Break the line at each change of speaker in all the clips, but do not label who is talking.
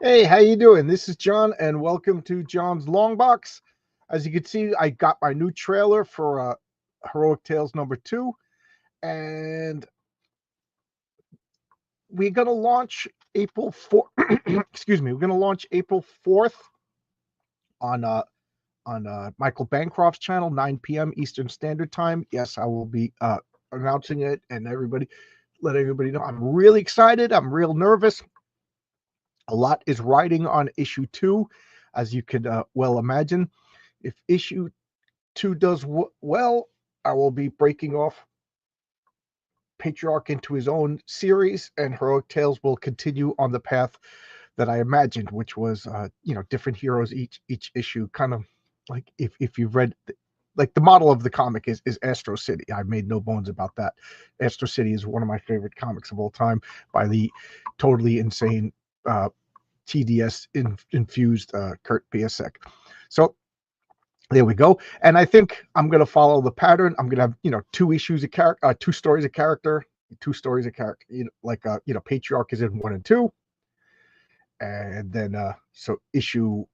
Hey, how you doing? This is John, and welcome to John's Long Box. As you can see, I got my new trailer for Heroic Tales #2, and we're gonna launch April 4th. Excuse me, we're gonna launch April 4th on Michael Bancroft's channel, 9 p.m. Eastern Standard Time. Yes, I will be announcing it, and let everybody know. I'm really excited. I'm real nervous. A lot is riding on issue 2, as you could well imagine. If issue 2 does well, I will be breaking off Patriarch into his own series, and Heroic Tales will continue on the path that I imagined, which was different heroes each issue, kind of like if you've read. Like the model of the comic is Astro City. I've made no bones about that. Astro City is one of my favorite comics of all time by the totally insane TDS infused Kurt Piasek. So there we go. And I think I'm going to follow the pattern. I'm going to have, 2 stories of character, 2 stories of character, Patriarch is in 1 and 2. And then, so issue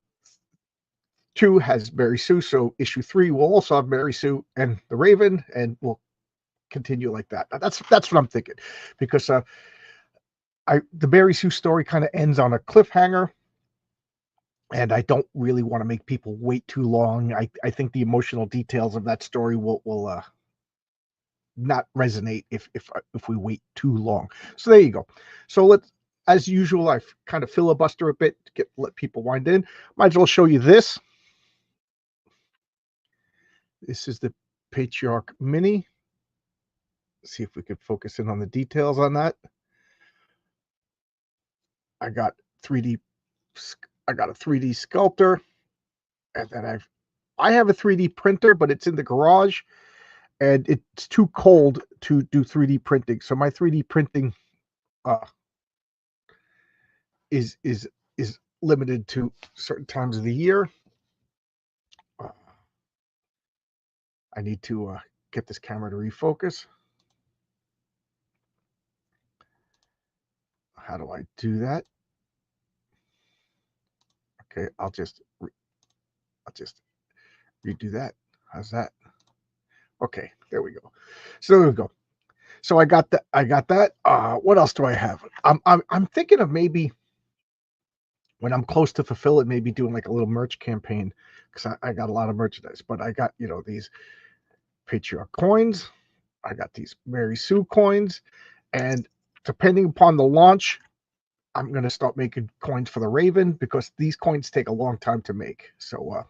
2 has Mary Sue. So issue 3 will also have Mary Sue and the Raven, and we'll continue like that. That's what I'm thinking, because the Mary Sue story kind of ends on a cliffhanger, and I don't really want to make people wait too long. I think the emotional details of that story will not resonate if we wait too long. So there you go. So let's, as usual, I kind of filibuster a bit to let people wind in. Might as well show you this. This is the Patriarch Mini. See if we could focus in on the details on that. I got 3D. I got a 3D sculptor, and then I have a 3D printer, but it's in the garage, and it's too cold to do 3D printing. So my 3D printing is limited to certain times of the year. I need to get this camera to refocus. How do I do that? Okay, I'll just redo that. How's that? Okay, there we go. So there we go. So I got that. What else do I have? I'm thinking of maybe when I'm close to fulfill it, maybe doing like a little merch campaign, because I got a lot of merchandise. But I got these Patriarch coins. I got these Mary Sue coins, and depending upon the launch, I'm going to start making coins for the Raven, because these coins take a long time to make. So,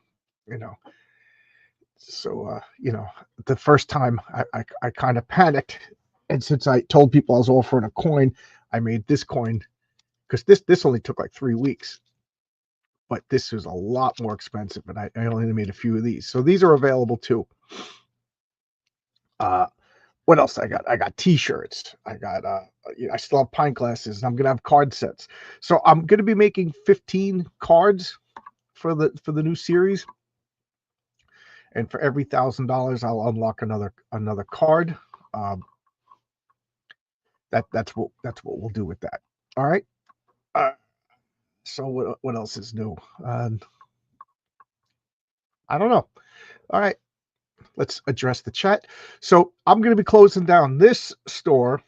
the first time I kind of panicked. And since I told people I was offering a coin, I made this coin, because this only took like 3 weeks. But this was a lot more expensive, and I only made a few of these. So these are available too. What else I got? I got T-shirts. I still have pint glasses, and I'm gonna have card sets. So I'm gonna be making 15 cards for the new series, and for every $1,000, I'll unlock another card. That's what we'll do with that. All right. So what else is new? I don't know. All right. Let's address the chat. So I'm going to be closing down this store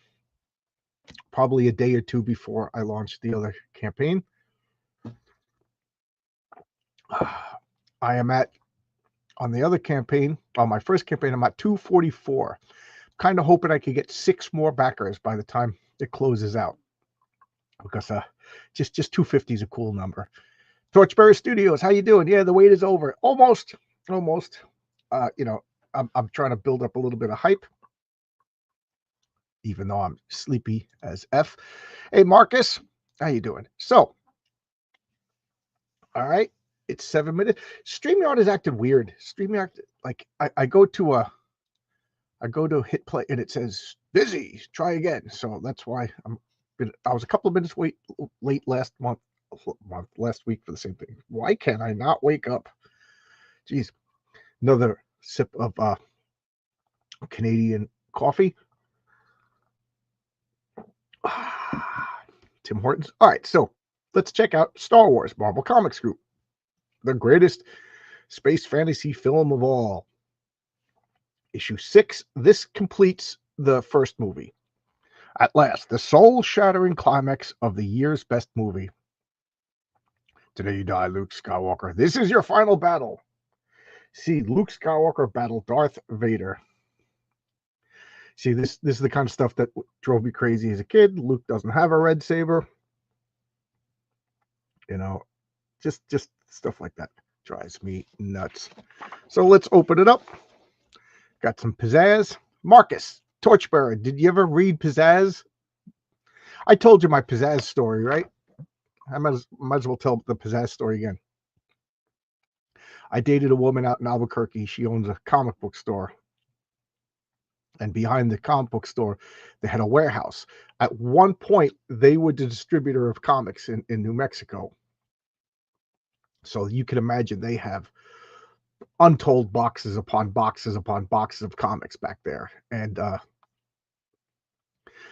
probably a day or two before I launch the other campaign. I am on the other campaign, on my first campaign, I'm at 244. Kind of hoping I could get 6 more backers by the time it closes out, because just 250 is a cool number. Torchbearer Studios, how you doing? Yeah, the wait is over. Almost. I'm trying to build up a little bit of hype, even though I'm sleepy as F. Hey, Marcus, how you doing? So, all right, it's 7 minutes. StreamYard is acting weird. StreamYard, like I go to hit play and it says busy. Try again. So that's why I was a couple of minutes late last week for the same thing. Why can't I not wake up? Jeez, another sip of Canadian coffee. Tim Hortons. All right, so let's check out Star Wars Marvel Comics Group, the greatest space fantasy film of all. Issue 6. This completes the first movie. At last, the soul-shattering climax of the year's best movie. Today you die, Luke Skywalker. This is your final battle. See Luke Skywalker battle Darth Vader. See, this is the kind of stuff that drove me crazy as a kid. Luke doesn't have a red saber. You know, just stuff like that drives me nuts. So let's open it up. Got some pizzazz. Marcus, Torchbearer, did you ever read Pizzazz? I told you my Pizzazz story, right? I might as well tell the Pizzazz story again. I dated a woman out in Albuquerque. She owns a comic book store. And behind the comic book store, they had a warehouse. At one point, they were the distributor of comics in New Mexico. So you can imagine they have untold boxes upon boxes upon boxes of comics back there. And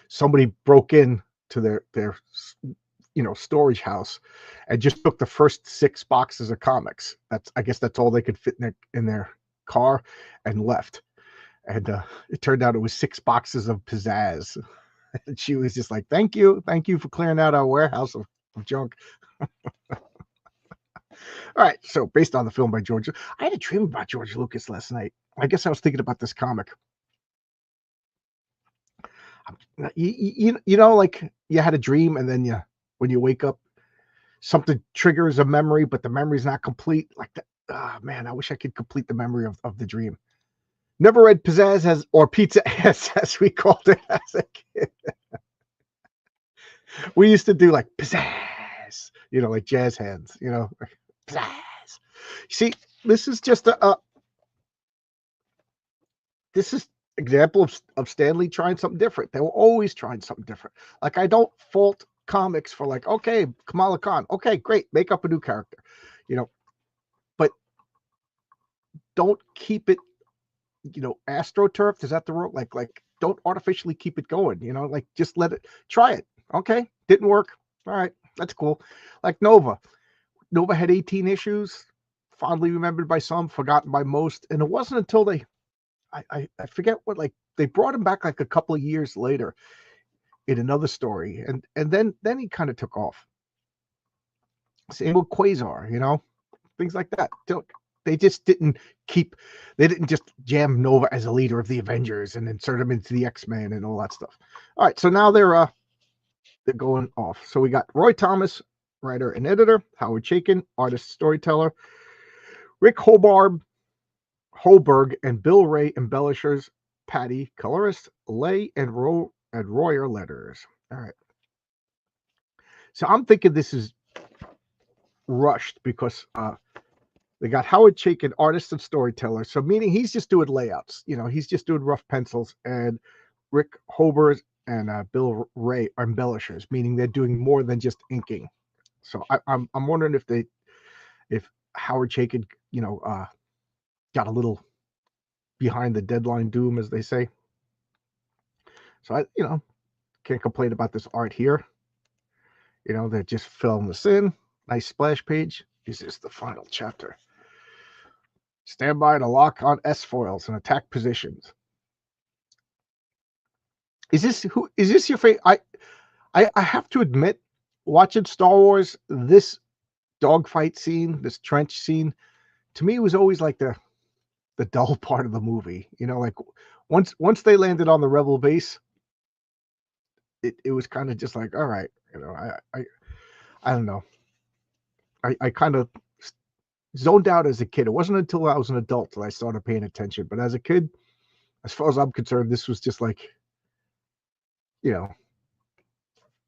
somebody broke in to their storage house and just took the first 6 boxes of comics. I guess that's all they could fit in their car, and left. And it turned out it was 6 boxes of Pizzazz. And she was just like, thank you for clearing out our warehouse of junk. All right, so based on the film by George, I had a dream about George Lucas last night. I guess I was thinking about this comic. You know, like you had a dream, and then when you wake up, something triggers a memory, but the memory's not complete. Like that. Oh, man, I wish I could complete the memory of the dream. Never read Pizzazz or Pizza Ass, as we called it as a kid. We used to do like Pizzazz, like jazz hands, Pizzazz. See, this is just this is example of Stan Lee trying something different. They were always trying something different. Like, I don't fault comics for like, okay, Kamala Khan, okay, great, make up a new character, but don't keep it, astroturfed. Is that the word? Like, don't artificially keep it going, like just let it, try it. Okay, didn't work. All right, that's cool. Like Nova had 18 issues, fondly remembered by some, forgotten by most. And it wasn't until I forget what, like, they brought him back like a couple of years later in another story, and then he kind of took off. Same with Quasar, things like that. They just didn't just jam Nova as a leader of the Avengers and insert him into the X-Men and all that stuff. All right, so now they're going off. So we got Roy Thomas, writer and editor, Howard Chaykin, artist, storyteller, Rick Hoberg and Bill Ray, embellishers, Patty, colorist, Lay and Royer, letters. All right. So I'm thinking this is rushed because they got Howard Chaykin, artist and storyteller. So meaning he's just doing layouts. He's just doing rough pencils. And Rick Hoberg and Bill Ray are embellishers, meaning they're doing more than just inking. So I'm wondering if Howard Chaykin, got a little behind the deadline doom, as they say. So I, can't complain about this art here. They're just filling this in. Nice splash page. Is this the final chapter? Stand by to lock on S-foils and attack positions. Is this your favorite? I have to admit, watching Star Wars, this dogfight scene, this trench scene, to me was always like the dull part of the movie. Like once they landed on the Rebel base, it was kind of just like, all right, I don't know. I kind of zoned out as a kid. It wasn't until I was an adult that I started paying attention. But as a kid, as far as I'm concerned, this was just like,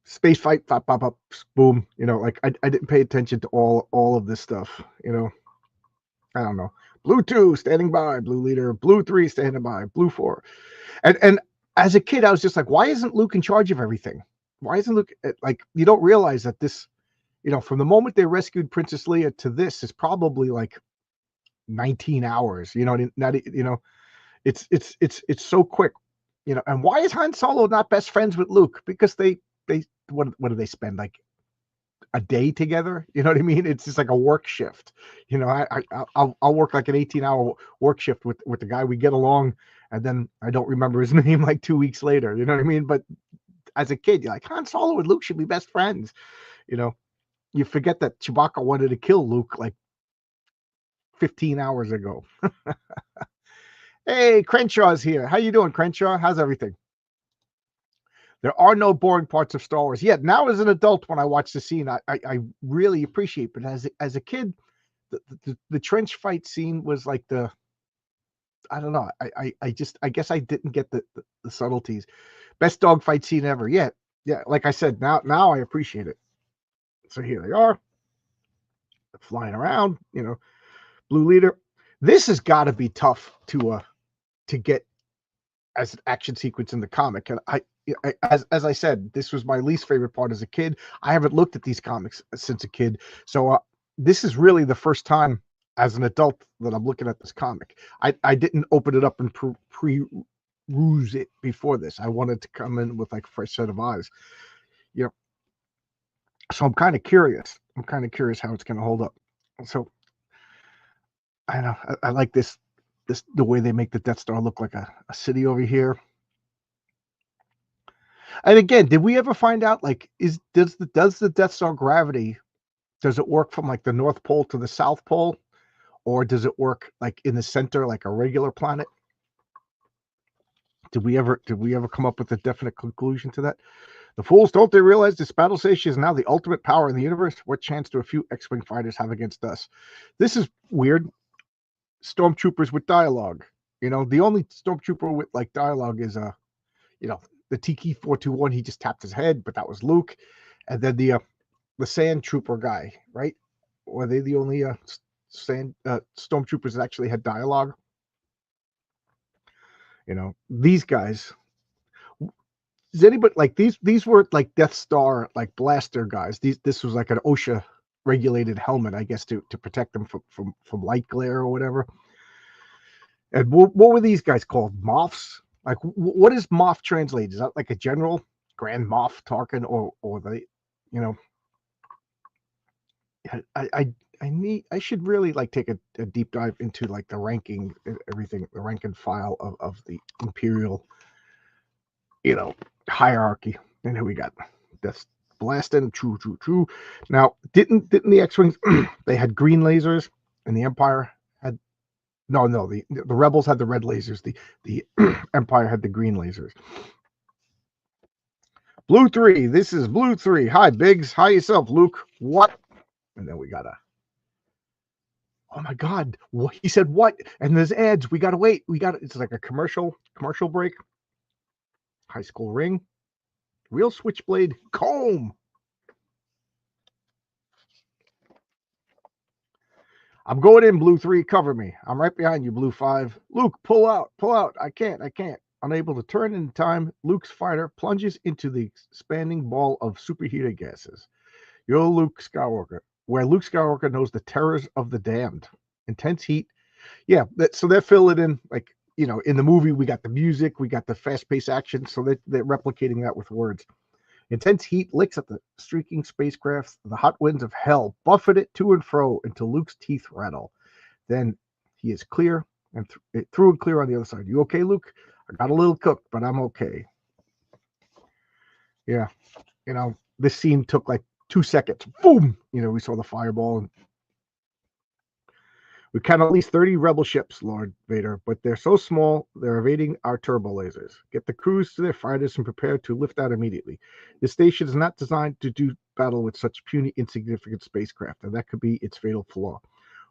space fight, pop, pop, pop, boom. Like I didn't pay attention to all of this stuff. I don't know. Blue 2 standing by, blue leader. Blue 3 standing by, blue 4. And as a kid, I was just like, why isn't Luke in charge of everything? Why isn't Luke, like, you don't realize that this, from the moment they rescued Princess Leia to this is probably like 19 hours. It's so quick. And why is Han Solo not best friends with Luke? Because they what do they spend, like a day together. You know what I mean? It's just like a work shift. You know, I'll work like an 18-hour work shift with the guy. We get along, and then I don't remember his name like 2 weeks later. You know what I mean? But as a kid, you're like, Han Solo and Luke should be best friends. You know, you forget that Chewbacca wanted to kill Luke like 15 hours ago. Hey, Crenshaw's here. How you doing, Crenshaw? How's everything? There are no boring parts of Star Wars. Yet now as an adult, when I watch the scene, I really appreciate. But as a kid, the trench fight scene was like I don't know. I guess I didn't get the subtleties. Best dogfight scene ever. Yeah. Like I said, now I appreciate it. So here they are, flying around. You know, Blue Leader. This has got to be tough to get as an action sequence in the comic. And as I said, this was my least favorite part as a kid. I haven't looked at these comics since a kid, so this is really the first time as an adult that I'm looking at this comic. I didn't open it up and peruse it before this. I wanted to come in with like a fresh set of eyes, you know. So I'm kind of curious. How it's going to hold up. So I know I like this the way they make the Death Star look like a city over here. And again, did we ever find out like does the Death Star gravity, does it work from like the North Pole to the South Pole, or does it work like in the center like a regular planet? Did we ever come up with a definite conclusion to that? The fools, don't they realize this battle station is now the ultimate power in the universe? What chance do a few X-Wing fighters have against us? This is weird. Stormtroopers with dialogue. You know, the only stormtrooper with like dialogue is you know, the Tiki 421. He just tapped his head, but that was Luke. And then the Sand Trooper guy, right? Were they the only stormtroopers that actually had dialogue? You know, these guys. Does anybody like these were like Death Star like blaster guys? This was like an OSHA regulated helmet, I guess, to protect them from light glare or whatever. And what were these guys called? Moffs? Like, what does Moff translate? Is that like a general, Grand Moff Tarkin, or the, you know? I should really like take a deep dive into like the ranking, everything, the rank and file of the Imperial, you know, hierarchy. And here we got this blasting, true. Now, didn't the X-Wings they had green lasers, and the Empire had the Rebels had the red lasers. The Empire had the green lasers. Blue 3. This is Blue 3. Hi, Biggs. Hi yourself, Luke. What? And then we got oh my God. What? He said what? And there's ads. We got to wait. It's like a commercial break. High school ring. Real switchblade comb. I'm going in, Blue 3. Cover me. I'm right behind you, Blue 5. Luke, pull out. I can't. Unable to turn in time, Luke's fighter plunges into the expanding ball of superheated gases. You're Luke Skywalker, where Luke Skywalker knows the terrors of the damned. Intense heat. Yeah, so they're filling in, like, you know, in the movie, we got the music, we got the fast-paced action, so they're replicating that with words. Intense heat licks at the streaking spacecraft. The hot winds of hell buffet it to and fro until Luke's teeth rattle. Then he is clear and through and clear on the other side. You okay, Luke? I got a little cooked, but I'm okay. Yeah, you know, this scene took like 2 seconds. Boom! You know, we saw the fireball. And we count at least 30 rebel ships, Lord Vader, but they're so small, they're evading our turbo lasers. Get the crews to their fighters and prepare to lift out immediately. This station is not designed to do battle with such puny, insignificant spacecraft, and that could be its fatal flaw.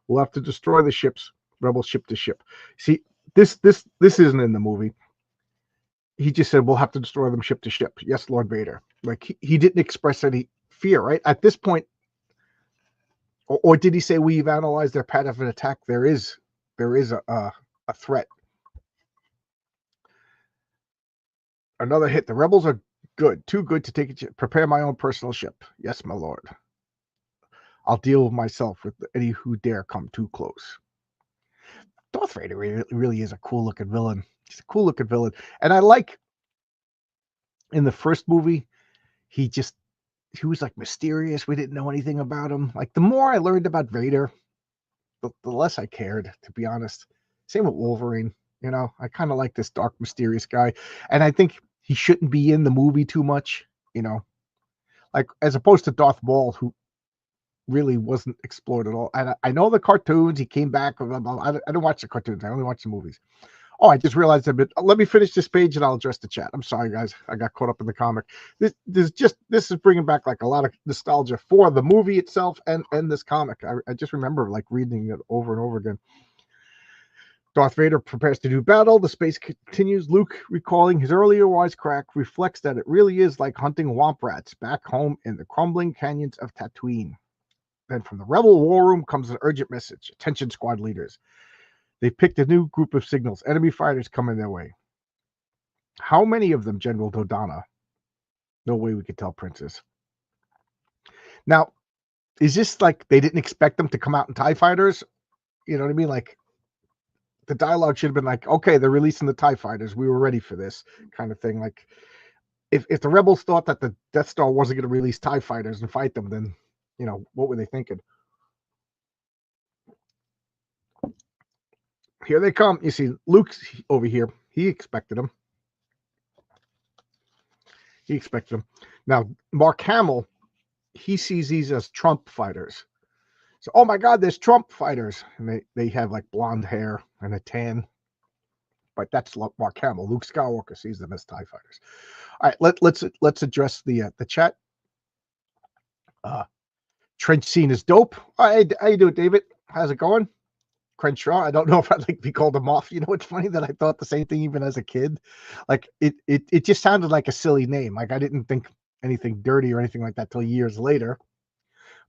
We'll have to destroy the ships, rebel ship to ship. See, this isn't in the movie. He just said we'll have to destroy them ship to ship. Yes, Lord Vader. Like he didn't express any fear, right? At this point, or did he say we've analyzed their pattern of an attack? There is a threat. Another hit. The rebels are good, too good to take it. Prepare my own personal ship. Yes, my lord. I'll deal with myself with any who dare come too close. Darth Vader really is a cool looking villain. He's a cool looking villain, and I like in the first movie, he just he was like mysterious. We didn't know anything about him. Like the more I learned about Vader, the less I cared, to be honest. Same with Wolverine. You know, I kind of like this dark, mysterious guy, and I think he shouldn't be in the movie too much. You know, like as opposed to Darth Maul, who really wasn't explored at all. And I know the cartoons. He came back. I don't watch the cartoons. I only watch the movies. Oh, I just realized a bit. Let me finish this page and I'll address the chat. I'm sorry, guys. I got caught up in the comic. This is bringing back like a lot of nostalgia for the movie itself and this comic. I just remember like reading it over and over again. Darth Vader prepares to do battle. The space continues. Luke, recalling his earlier wisecrack, reflects that it really is like hunting womp rats back home in the crumbling canyons of Tatooine. Then from the Rebel war room comes an urgent message. Attention, squad leaders. They've picked a new group of signals. Enemy fighters coming their way. How many of them, General Dodonna? No way we could tell, Princess. Now, is this like they didn't expect them to come out in TIE fighters? You know what I mean? Like, the dialogue should have been like, okay, they're releasing the TIE fighters. We were ready for this kind of thing. Like, if the rebels thought that the Death Star wasn't going to release TIE fighters and fight them, then, you know, what were they thinking? Here they come. You see, Luke's over here. He expected them. Now, Mark Hamill, he sees these as Trump fighters. So, oh my God, there's Trump fighters. And they have like blonde hair and a tan. But that's Mark Hamill. Luke Skywalker sees them as TIE fighters. All right, let's address the chat. Trench scene is dope. How you doing, David? How's it going? Crenshaw. I don't know if I'd like to be called a moth. You know, it's funny that I thought the same thing even as a kid. Like it just sounded like a silly name. Like I didn't think anything dirty or anything like that till years later.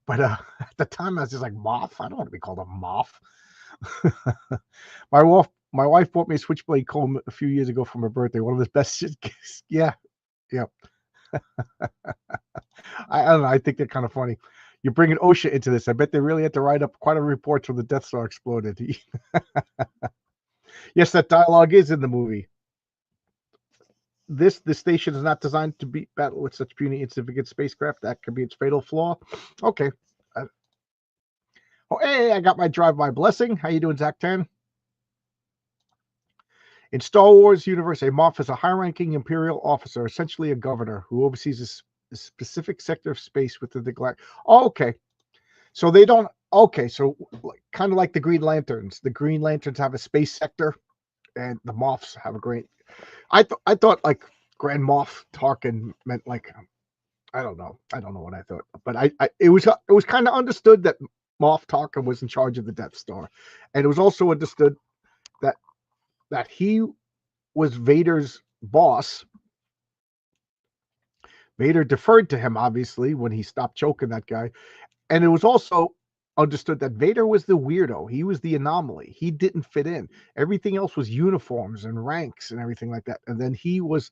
But at the time I was just like, moth. I don't want to be called a moth. My wife bought me a switchblade comb a few years ago for my birthday. One of the best gifts. Yeah. I don't know. I think they're kind of funny. You're bringing OSHA into this. I bet they really had to write up quite a report when the Death Star exploded. Yes, that dialogue is in the movie. This station is not designed to be battle with such puny insignificant spacecraft. That could be its fatal flaw. Okay. Oh, hey, I got my drive-by blessing. How you doing, Zach 10? In Star Wars universe, a Moff is a high-ranking Imperial officer, essentially a governor, who oversees a specific sector of space within the galaxy. Oh, okay. So they don't. Okay, so kind of like the Green Lanterns. The Green Lanterns have a space sector, and the Moffs have a great. I thought like Grand Moff Tarkin meant like I don't know what I thought, but it was kind of understood that Moff Tarkin was in charge of the Death Star, and it was also understood that he was Vader's boss. Vader deferred to him, obviously, when he stopped choking that guy. And it was also understood that Vader was the weirdo. He was the anomaly. He didn't fit in. Everything else was uniforms and ranks and everything like that. And then he was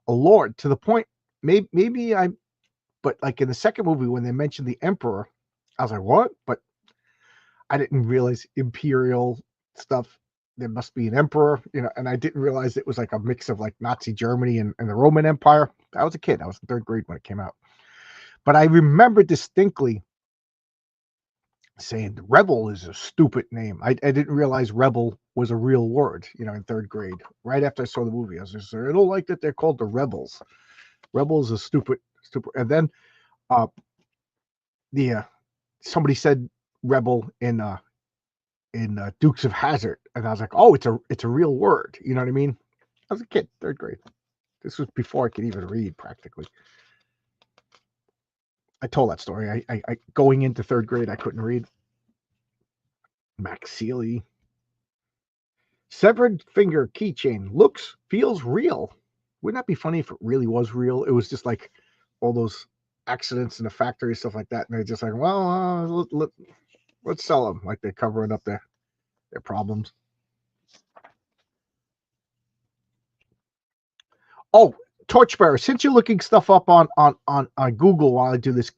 a lord to the point, but like in the second movie, when they mentioned the Emperor, I was like, what? But I didn't realize Imperial stuff. There must be an emperor, you know, and I didn't realize it was like a mix of like Nazi Germany and the Roman Empire. I was a kid. I was in third grade when it came out. But I remember distinctly saying rebel is a stupid name. I didn't realize rebel was a real word, you know, in third grade. Right after I saw the movie, I was just, I don't like that they're called the rebels. Rebels is stupid. And then somebody said rebel in Dukes of Hazzard, and I was like, oh, it's a real word. You know what I mean? I was a kid, third grade. This was before I could even read, practically. I told that story. I going into third grade, I couldn't read. Max Sealy. Severed finger keychain. Feels real. Wouldn't that be funny if it really was real? It was just like all those accidents in the factory, stuff like that. And they're just like, well, let's sell them. Like they're covering up their problems. Oh, Torchbearer, since you're looking stuff up on Google while I do this,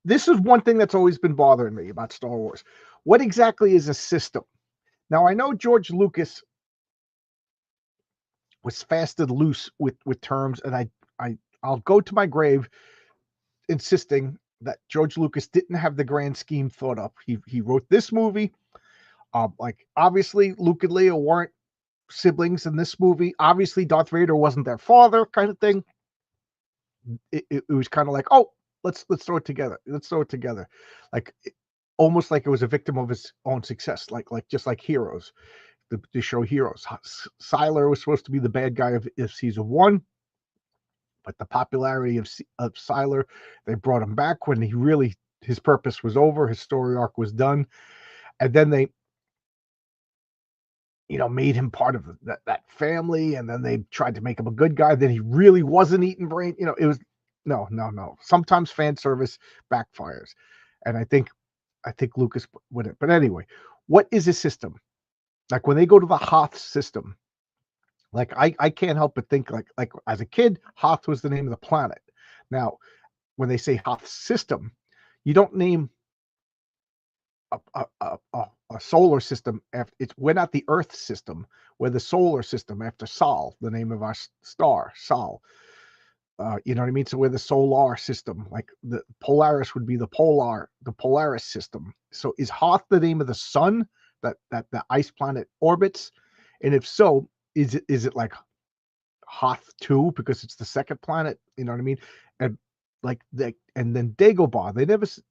this is one thing that's always been bothering me about Star Wars. What exactly is a system? Now, I know George Lucas was fast and loose with terms, and I'll go to my grave insisting that George Lucas didn't have the grand scheme thought up. He wrote this movie. Like obviously Luke and Leia weren't siblings in this movie. Obviously Darth Vader wasn't their father, kind of thing. It was kind of like, oh, let's throw it together. Let's throw it together, like almost like it was a victim of his own success, like just like Heroes, the show Heroes. Siler was supposed to be the bad guy of season 1, but the popularity of Siler, they brought him back when his purpose was over, his story arc was done, and then they made him part of that family, and then they tried to make him a good guy. Then he really wasn't eating brain. It was no. Sometimes fan service backfires, and I think Lucas would it. But anyway, what is a system? Like when they go to the Hoth system, like I can't help but think like as a kid, Hoth was the name of the planet. Now, when they say Hoth system, you don't name a solar system after we're not the Earth system, we're the solar system after Sol, the name of our star, Sol. You know what I mean? So we're the solar system, like the Polaris would be the Polaris system. So is Hoth the name of the sun that the ice planet orbits? And if so, is it like Hoth 2 because it's the second planet? You know what I mean? And like and then Dagobah.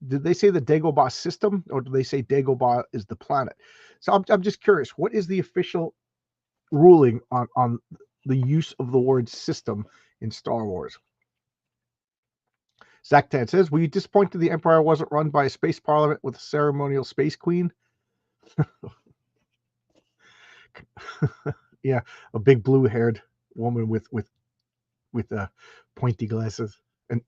Did they say the Dagobah system, or do they say Dagobah is the planet? So I'm just curious, what is the official ruling on the use of the word system in Star Wars? Zach-Tan says, were you disappointed the Empire wasn't run by a space parliament with a ceremonial space queen? Yeah, a big blue-haired woman with pointy glasses. And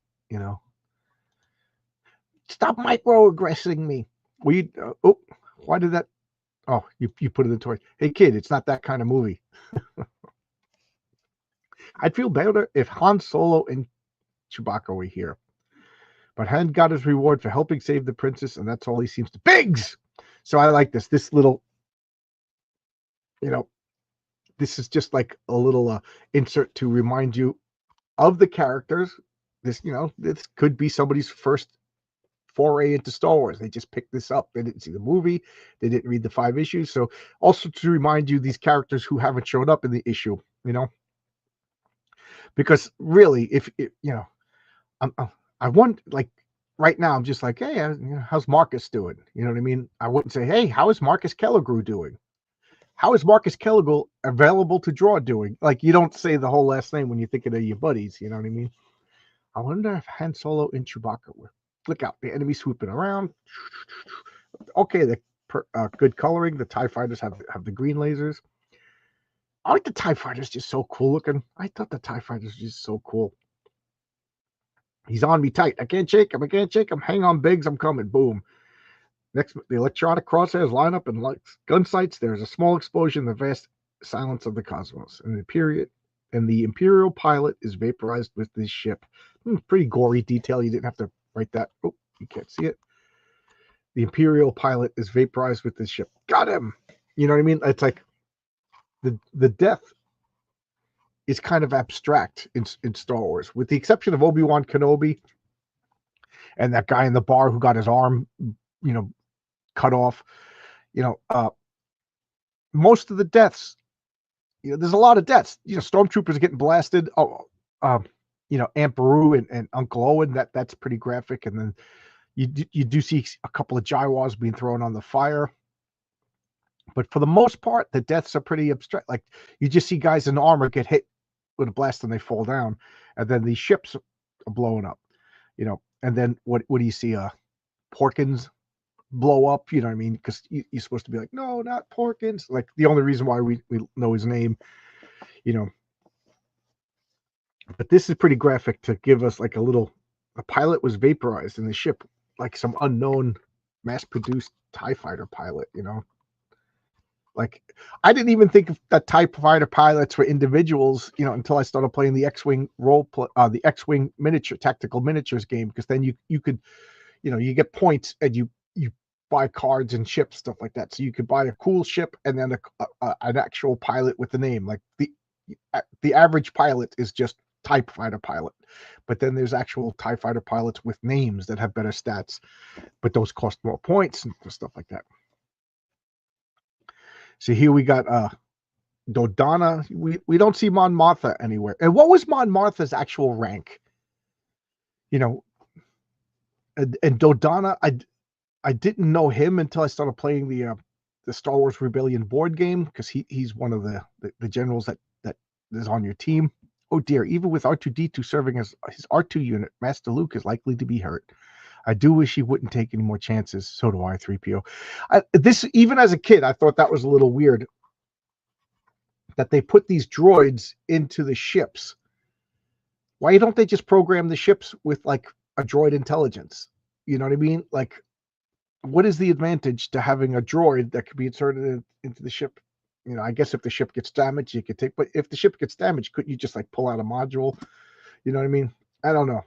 stop microaggressing me. Why did that? Oh, you put it in toy. Hey kid, it's not that kind of movie. I'd feel better if Han Solo and Chewbacca were here. But Han got his reward for helping save the princess, and that's all he seems to. Biggs! So I like this little, this is just like a little insert to remind you of the characters. This could be somebody's first foray into Star Wars. They just picked this up. They didn't see the movie. They didn't read the 5 issues. So also to remind you these characters who haven't showed up in the issue, because really, if I want, like right now, I'm just like, hey, how's Marcus doing? You know what I mean? I wouldn't say, hey, how is Marcus Kelligrew doing? How is Marcus Kelligrew available to draw doing? Like, you don't say the whole last name when you're thinking of your buddies. You know what I mean? I wonder if Han Solo and Chewbacca were. Look out, the enemy swooping around. Okay, the good coloring. The TIE fighters have the green lasers. I like the TIE fighters, just so cool looking. I thought the TIE fighters were just so cool. He's on me tight. I can't shake him. Hang on, Biggs. I'm coming. Boom. Next, the electronic crosshairs line up and like gun sights. There's a small explosion in the vast silence of the cosmos. And the Imperial pilot is vaporized with this ship. Pretty gory detail. You didn't have to write that. Oh, you can't see it. The Imperial pilot is vaporized with this ship. Got him. You know what I mean? It's like the death is kind of abstract in Star Wars, with the exception of Obi-Wan Kenobi and that guy in the bar who got his arm, cut off. Most of the deaths, there's a lot of deaths. Stormtroopers are getting blasted. Aunt Beru and Uncle Owen, that's pretty graphic. And then you do see a couple of Jawas being thrown on the fire. But for the most part, the deaths are pretty abstract. Like, you just see guys in armor get hit with a blast and they fall down. And then these ships are blowing up, And then what do you see? Porkins blow up, you know what I mean? Because you're supposed to be like, no, not Porkins. Like, the only reason why we know his name, But this is pretty graphic to give us like the pilot was vaporized in the ship, like some unknown mass-produced TIE fighter pilot, Like, I didn't even think that TIE fighter pilots were individuals, until I started playing the X-Wing the X-Wing tactical miniatures game, because then you could, you get points and you buy cards and ships, stuff like that. So you could buy a cool ship and then an actual pilot with the name. Like the average pilot is just TIE fighter pilot. But then there's actual TIE fighter pilots with names that have better stats, but those cost more points and stuff like that. So here we got Dodonna. We don't see Mon Mothma anywhere. And what was Mon Mothma's actual rank? You know, and Dodonna, I didn't know him until I started playing the Star Wars Rebellion board game, because he's one of the generals that is on your team. Oh dear, even with R2-D2 serving as his R2 unit, Master Luke is likely to be hurt. I do wish he wouldn't take any more chances. So do I, 3PO. This, even as a kid, I thought that was a little weird, that they put these droids into the ships. Why don't they just program the ships with like a droid intelligence? You know what I mean? Like, what is the advantage to having a droid that could be inserted into the ship? You know, I guess if the ship gets damaged, you could take, but if the ship gets damaged, couldn't you just like pull out a module? You know what I mean? I don't know.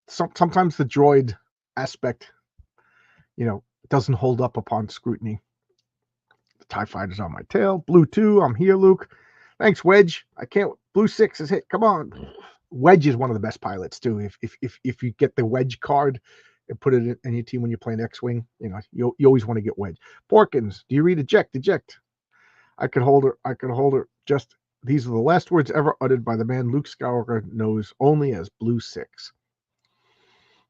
Sometimes the droid aspect, you know, doesn't hold up upon scrutiny. The TIE fighter's on my tail. Blue 2, I'm here, Luke. Thanks, Wedge. I can't. Blue 6 is hit. Come on. Wedge is one of the best pilots too. If you get the Wedge card and put it in your team when you're playing X-Wing, you know, you always want to get Wedge. Porkins, do you read eject? Eject. I could hold her. Just these are the last words ever uttered by the man Luke Skywalker knows only as Blue 6.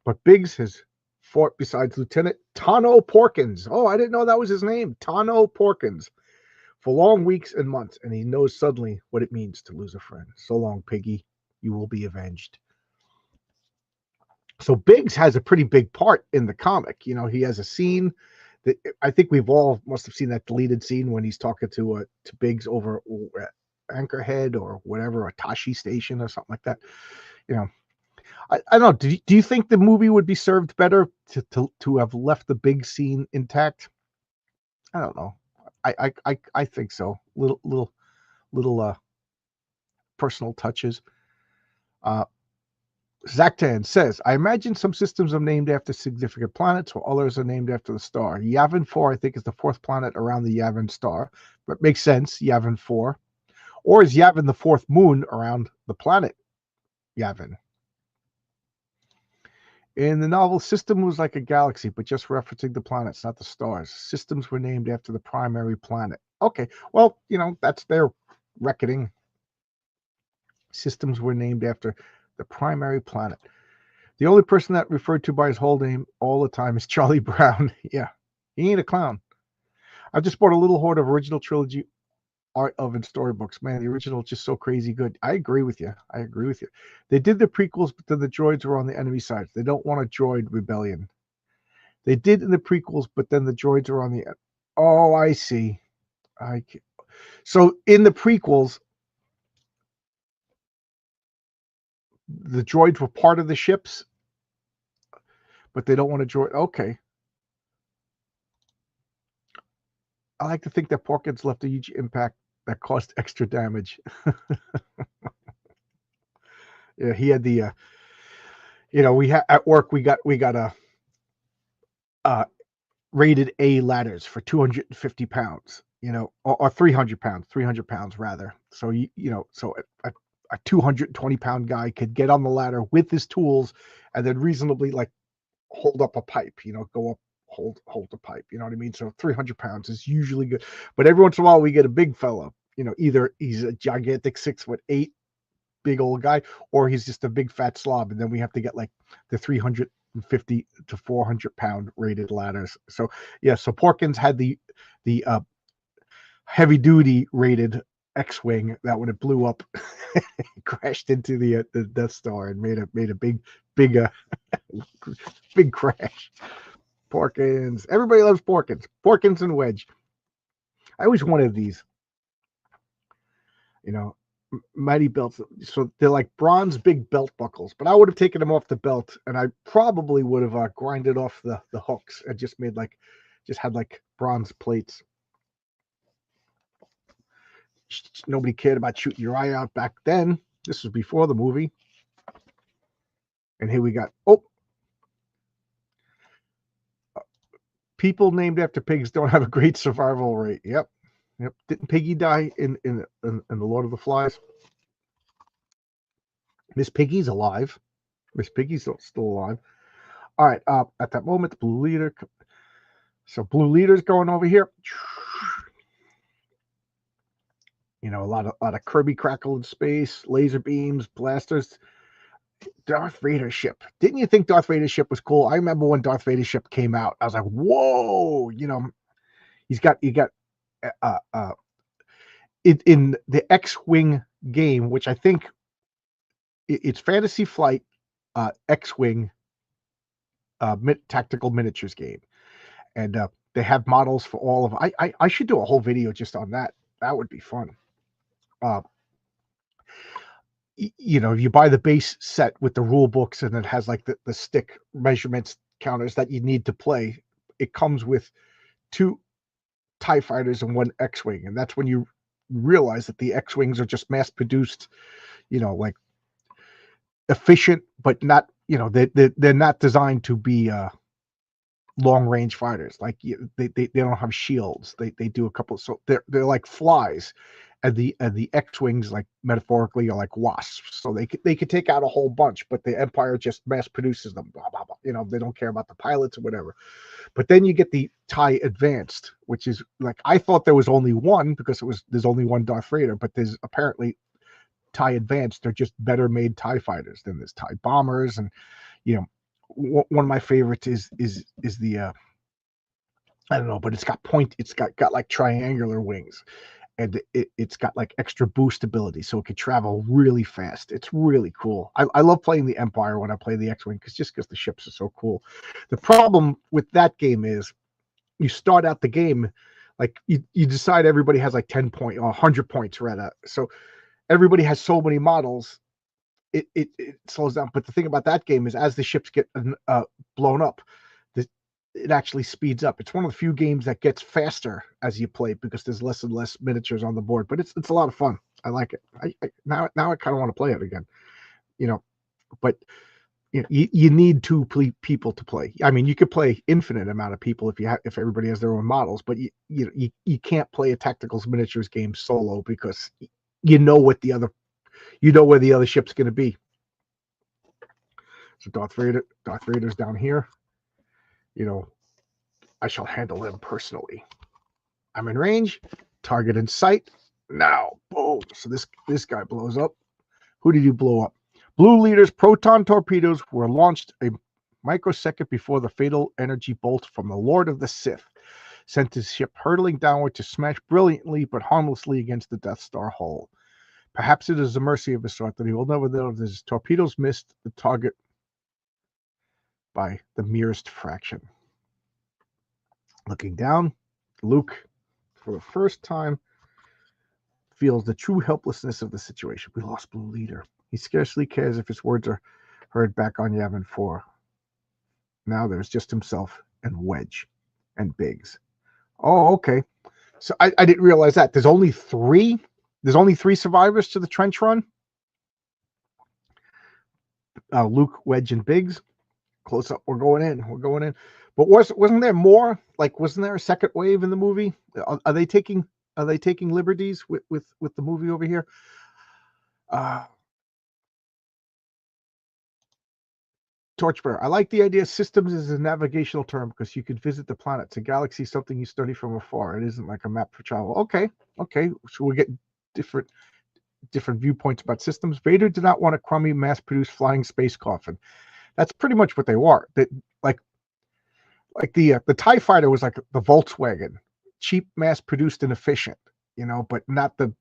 But Biggs has fought besides Lieutenant Tano Porkins. Oh, I didn't know that was his name. Tano Porkins. For long weeks and months, and he knows suddenly what it means to lose a friend. So long, Piggy. You will be avenged. So Biggs has a pretty big part in the comic. You know, he has a scene that I think we've all must have seen, that deleted scene when he's talking to Biggs over at Anchorhead or whatever, a Tashi station or something like that. You know, I don't know. Do you think the movie would be served better to have left the big scene intact? I don't know. I think so. Little personal touches. Zaktan says, I imagine some systems are named after significant planets, while others are named after the star. Yavin 4, I think, is the fourth planet around the Yavin star, but makes sense, Yavin 4. Or is Yavin the fourth moon around the planet Yavin? In the novel, system was like a galaxy, but just referencing the planets, not the stars. Systems were named after the primary planet. Okay, well, you know, that's their reckoning. Systems were named after the primary planet. The only person that referred to by his whole name all the time is Charlie Brown. Yeah, he ain't a clown. I just bought a little hoard of original trilogy art of and storybooks. Man, the original is just so crazy good. I agree with you. They did the prequels, but then the droids were on the enemy side. They don't want a droid rebellion. They did in the prequels, but then the droids are on the. Oh, I see. So in the prequels, the droids were part of the ships, but they don't want a droid. Okay. I like to think that Porkins left a huge impact that caused extra damage. Yeah, he had the, you know, we had at work, we got a rated A ladders for 250 pounds, you know, or 300 pounds rather. So, you know, so a 220 pound guy could get on the ladder with his tools and then reasonably like hold up a pipe, you know, go up, hold the pipe, you know what I mean? So 300 pounds is usually good, but every once in a while we get a big fella, you know, either he's a gigantic 6'8" big old guy, or he's just a big fat slob, and then we have to get like the 350 to 400 pound rated ladders. So yeah, so Porkins had the heavy duty rated X-wing that when it blew up, it crashed into the Death Star and made a big big crash. Porkins, everybody loves Porkins and Wedge. I always wanted these, you know, mighty belts. So they're like bronze big belt buckles, but I would have taken them off the belt and I probably would have grinded off the hooks and just made like, just had like bronze plates. Nobody cared about shooting your eye out back then. This was before the movie. And here we got, people named after pigs don't have a great survival rate. Yep. Didn't Piggy die in the Lord of the Flies? Miss Piggy's alive. Miss Piggy's still alive. All right. At that moment, the blue leader. So blue leader's going over here. You know, a lot of Kirby crackle in space, laser beams, blasters. Darth Vader ship. Didn't you think Darth Vader's ship was cool? I remember when Darth Vader's ship came out. I was like, whoa! You know, you got in the X-wing game, which I think it's Fantasy Flight X-wing tactical miniatures game, and they have models for all of. I should do a whole video just on that. That would be fun. You know, you buy the base set with the rule books, and it has like the stick measurements counters that you need to play. It comes with 2 TIE fighters and 1 X-wing, and that's when you realize that the X-wings are just mass-produced, you know, like efficient, but not, you know, they're not designed to be long-range fighters. Like they don't have shields. They do a couple, so they're like flies, and the X-wings, like metaphorically, are like wasps. So they could take out a whole bunch, but the Empire just mass produces them. Blah blah blah. You know, they don't care about the pilots or whatever. But then you get the TIE Advanced, which is like, I thought there was only one because there's only one Darth Vader, but there's apparently TIE Advanced. They're just better made TIE fighters than this TIE bombers, and you know, one of my favorites is the I don't know, but it's got like triangular wings, and it's got like extra boost ability, so it can travel really fast. It's really cool. I love playing the Empire when I play the X-wing because the ships are so cool. The problem with that game is you start out the game like you decide everybody has like 10 point or 100 points rather, so everybody has so many models. It slows down. But the thing about that game is, as the ships get blown up, it actually speeds up. It's one of the few games that gets faster as you play because there's less and less miniatures on the board. But it's a lot of fun. I like it. Now I kind of want to play it again. You know, but you know, you need 2 people to play. I mean, you could play infinite amount of people if everybody has their own models, but you can't play a tacticals miniatures game solo because you know where the other ship's going to be. So Darth Vader's down here. You know, I shall handle him personally. I'm in range, target in sight. Now, boom. So this guy blows up. Who did you blow up? Blue Leader's proton torpedoes were launched a microsecond before the fatal energy bolt from the Lord of the Sith sent his ship hurtling downward to smash brilliantly but harmlessly against the Death Star hull. Perhaps it is a mercy of his sort that he will never know if his torpedoes missed the target by the merest fraction. Looking down, Luke, for the first time, feels the true helplessness of the situation. We lost Blue Leader. He scarcely cares if his words are heard back on Yavin 4. Now there's just himself and Wedge and Biggs. Oh, okay. So I didn't realize that. There's only 3 survivors to the trench run. Luke, Wedge, and Biggs. Close up. We're going in. But wasn't there more? Like, wasn't there a second wave in the movie? Are they taking liberties with the movie over here? Torchbearer. I like the idea. Systems is a navigational term because you could visit the planets. A galaxy is something you study from afar. It isn't like a map for travel. Okay. So we're getting different viewpoints about systems. Vader did not want a crummy, mass-produced flying space coffin. That's pretty much what they were. That like the TIE fighter was like the Volkswagen, cheap, mass-produced, and efficient. You know, but not a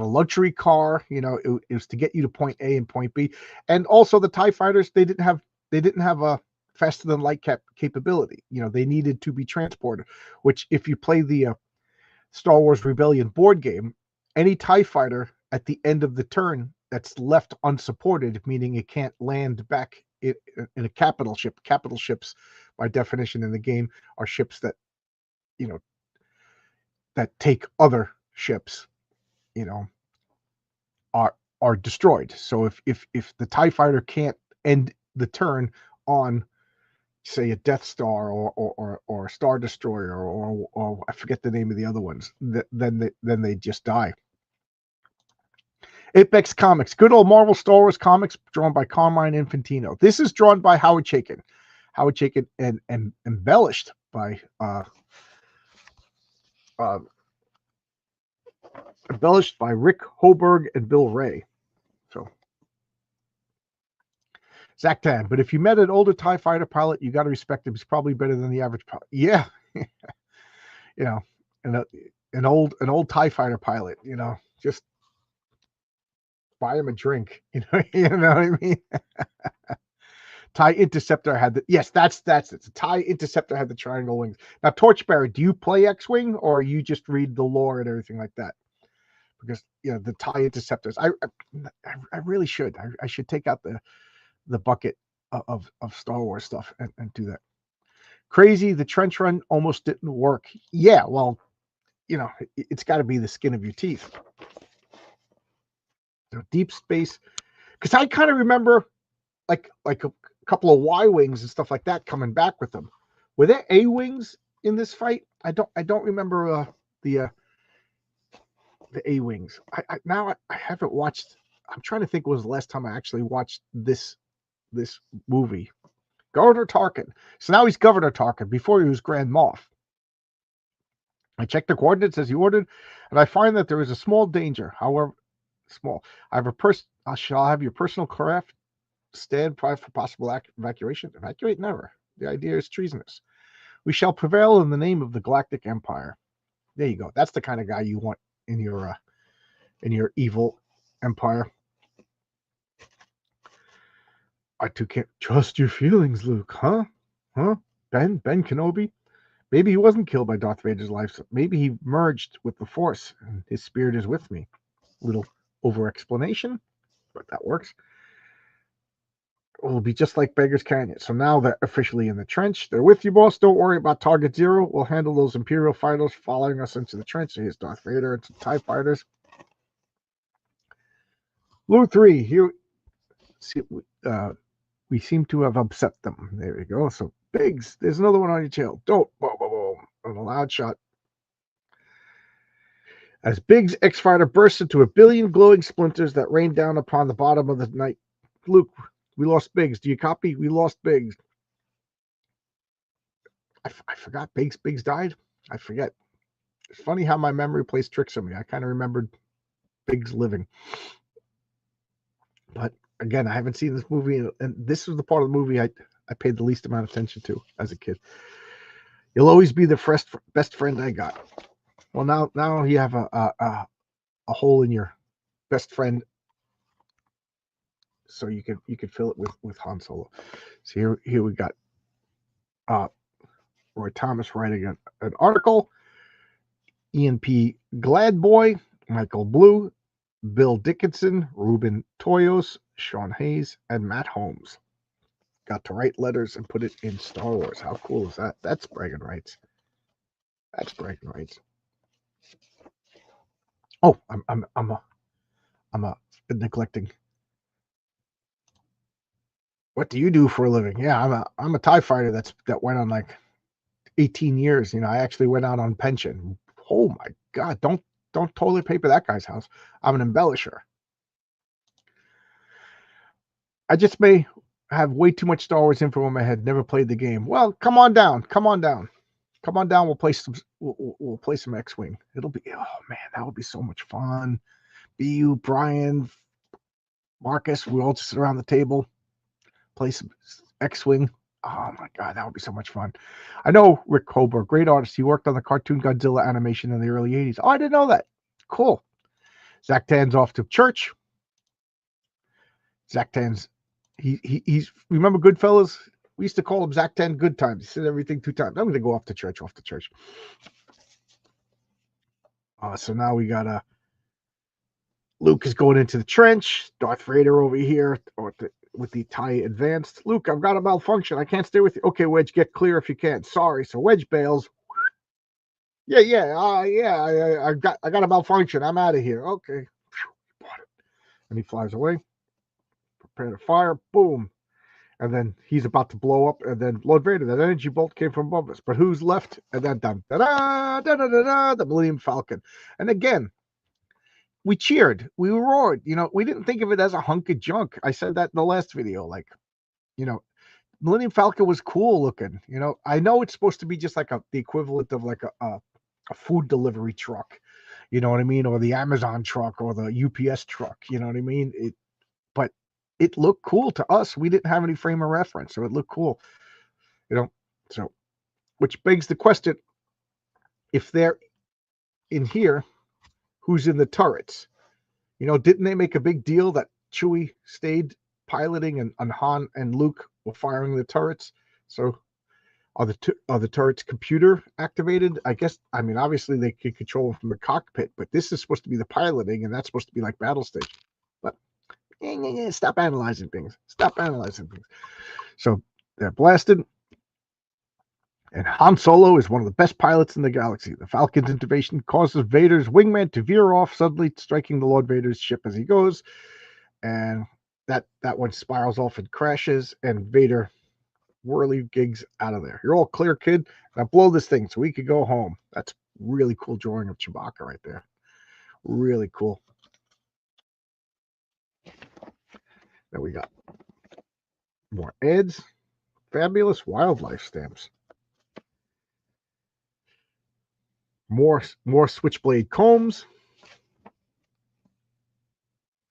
luxury car. You know, it was to get you to point A and point B. And also the TIE fighters, they didn't have a faster than light capability. You know, they needed to be transported, which if you play the Star Wars Rebellion board game, any TIE fighter at the end of the turn that's left unsupported, meaning it can't land back in a capital ship. Capital ships, by definition in the game, are ships that, you know, that take other ships, you know, are destroyed. So if the TIE fighter can't end the turn on, say, a Death Star or a Star Destroyer or I forget the name of the other ones, then they just die. Apex Comics, good old Marvel Star Wars comics drawn by Carmine Infantino. This is drawn by Howard Chaykin. Howard Chaykin and embellished by Rick Hoberg and Bill Ray. So Zach Tan, but if you met an older TIE fighter pilot, you got to respect him. He's probably better than the average pilot. Yeah. You know, an old TIE fighter pilot, you know, just buy him a drink. You know what I mean? TIE Interceptor had the, yes, that's it. The TIE Interceptor had the triangle wings. Now, Torchbearer, do you play X-Wing or you just read the lore and everything like that? Because, you know, the TIE Interceptors, I really should. I should take out the bucket of Star Wars stuff and do that. Crazy, the trench run almost didn't work. Yeah, well, you know, it's got to be the skin of your teeth. So Deep Space, because I kind of remember like a couple of Y-wings and stuff like that coming back with them. Were there A-wings in this fight? I don't remember the A-wings. I haven't watched. I'm trying to think when was the last time I actually watched this movie. Governor Tarkin. So now he's Governor Tarkin. Before he was Grand Moff. I checked the coordinates as he ordered, and I find that there is a small danger. However small, I shall have your personal craft stand by for possible evacuation. Evacuate never. The idea is treasonous. We shall prevail in the name of the Galactic Empire. There you go. That's the kind of guy you want in your evil empire. I too can't trust your feelings, Luke, huh? Ben Kenobi? Maybe he wasn't killed by Darth Vader's life. Maybe he merged with the Force, and his spirit is with me. Little over-explanation, but that works. It will be just like Beggar's Canyon. So now they're officially in the trench. They're with you, boss. Don't worry about Target Zero. We'll handle those Imperial fighters following us into the trench. Here's Darth Vader and some TIE fighters. Blue 3, here. We seem to have upset them. There we go. So Biggs, there's another one on your tail. Don't. Boom, boom, boom. And a loud shot. As Biggs' X-Fighter bursts into a billion glowing splinters that rain down upon the bottom of the night. Luke, we lost Biggs. Do you copy? We lost Biggs. I forgot Biggs died. I forget. It's funny how my memory plays tricks on me. I kind of remembered Biggs living. But again, I haven't seen this movie, and this was the part of the movie I paid the least amount of attention to as a kid. You'll always be the best friend I got. Well, now you have a hole in your best friend, so you can fill it with Han Solo. So here we got Roy Thomas writing an article. Ian P. Gladboy, Michael Blue, Bill Dickinson, Ruben Toyos, Sean Hayes, and Matt Holmes. Got to write letters and put it in Star Wars. How cool is that? That's bragging rights. That's bragging rights. Oh, I'm neglecting. What do you do for a living? Yeah, I'm a TIE fighter that went on like 18 years. You know, I actually went out on pension. Oh my God! Don't toilet paper that guy's house. I'm an embellisher. I just may have way too much Star Wars info in my head. Never played the game. Well, come on down. We'll play some X-Wing. It'll be, oh man, that would be so much fun. BU, Brian, Marcus, we all just sit around the table, play some X-Wing. Oh my God, that would be so much fun. I know Rick Hoberg, great artist. He worked on the cartoon Godzilla animation in the early 80s. Oh, I didn't know that. Cool. Zach Tan's off to church. Zach Tan's, he's remember Goodfellas? We used to call him Zach Tan Good Times. He said everything 2 times. I'm going to go off to church. So now we got Luke is going into the trench. Darth Vader over here with the TIE Advanced. Luke, I've got a malfunction. I can't stay with you. Okay, Wedge, get clear if you can. Sorry. So Wedge bails. I got a malfunction. I'm out of here. Okay. Bought it. And he flies away. Prepare to fire. Boom. And then he's about to blow up, and then Lord Vader, that energy bolt came from above us. But who's left? And then the Millennium Falcon. And again, we cheered, we roared. You know, we didn't think of it as a hunk of junk. I said that in the last video. Like, you know, Millennium Falcon was cool looking. You know, I know it's supposed to be just like the equivalent of like a food delivery truck. You know what I mean? Or the Amazon truck or the UPS truck. You know what I mean? But it looked cool to us. We didn't have any frame of reference, so it looked cool. You know, so which begs the question: if they're in here, who's in the turrets? You know, didn't they make a big deal that Chewie stayed piloting and Han and Luke were firing the turrets? So are the turrets computer activated? I guess. I mean, obviously they can control them from the cockpit, but this is supposed to be the piloting, and that's supposed to be like battle station. But stop analyzing things. Stop analyzing things. So they're blasted. And Han Solo is one of the best pilots in the galaxy. The Falcon's intervention causes Vader's wingman to veer off, suddenly striking the Lord Vader's ship as he goes. And that one spirals off and crashes, and Vader whirly gigs out of there. You're all clear, kid. Now blow this thing so we could go home. That's really cool drawing of Chewbacca right there. Really cool. Then we got more ads. Fabulous wildlife stamps. More switchblade combs.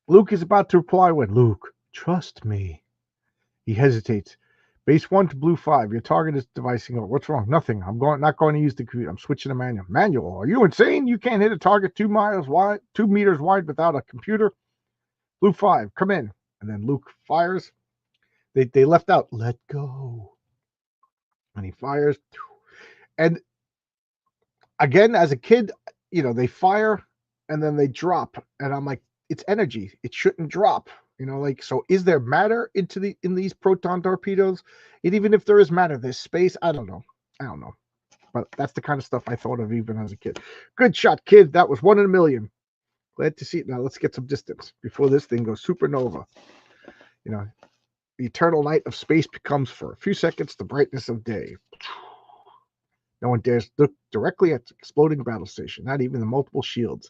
Luke is about to reply when Luke, trust me. He hesitates. Base 1 to Blue 5. Your target is devicing. What's wrong? Nothing. I'm not going to use the computer. I'm switching to manual. Manual? Are you insane? You can't hit a target 2 meters wide without a computer. Blue 5, come in. And then Luke fires. They left out, let go. And he fires. And again, as a kid, you know, they fire and then they drop. And I'm like, it's energy. It shouldn't drop. You know, like, so is there matter in these proton torpedoes? And even if there is matter, there's space. I don't know. But that's the kind of stuff I thought of even as a kid. Good shot, kid. That was 1 in a million. Glad to see it. Now let's get some distance before this thing goes supernova. You know, the eternal night of space becomes for a few seconds the brightness of day. No one dares look directly at the exploding battle station, not even the multiple shields.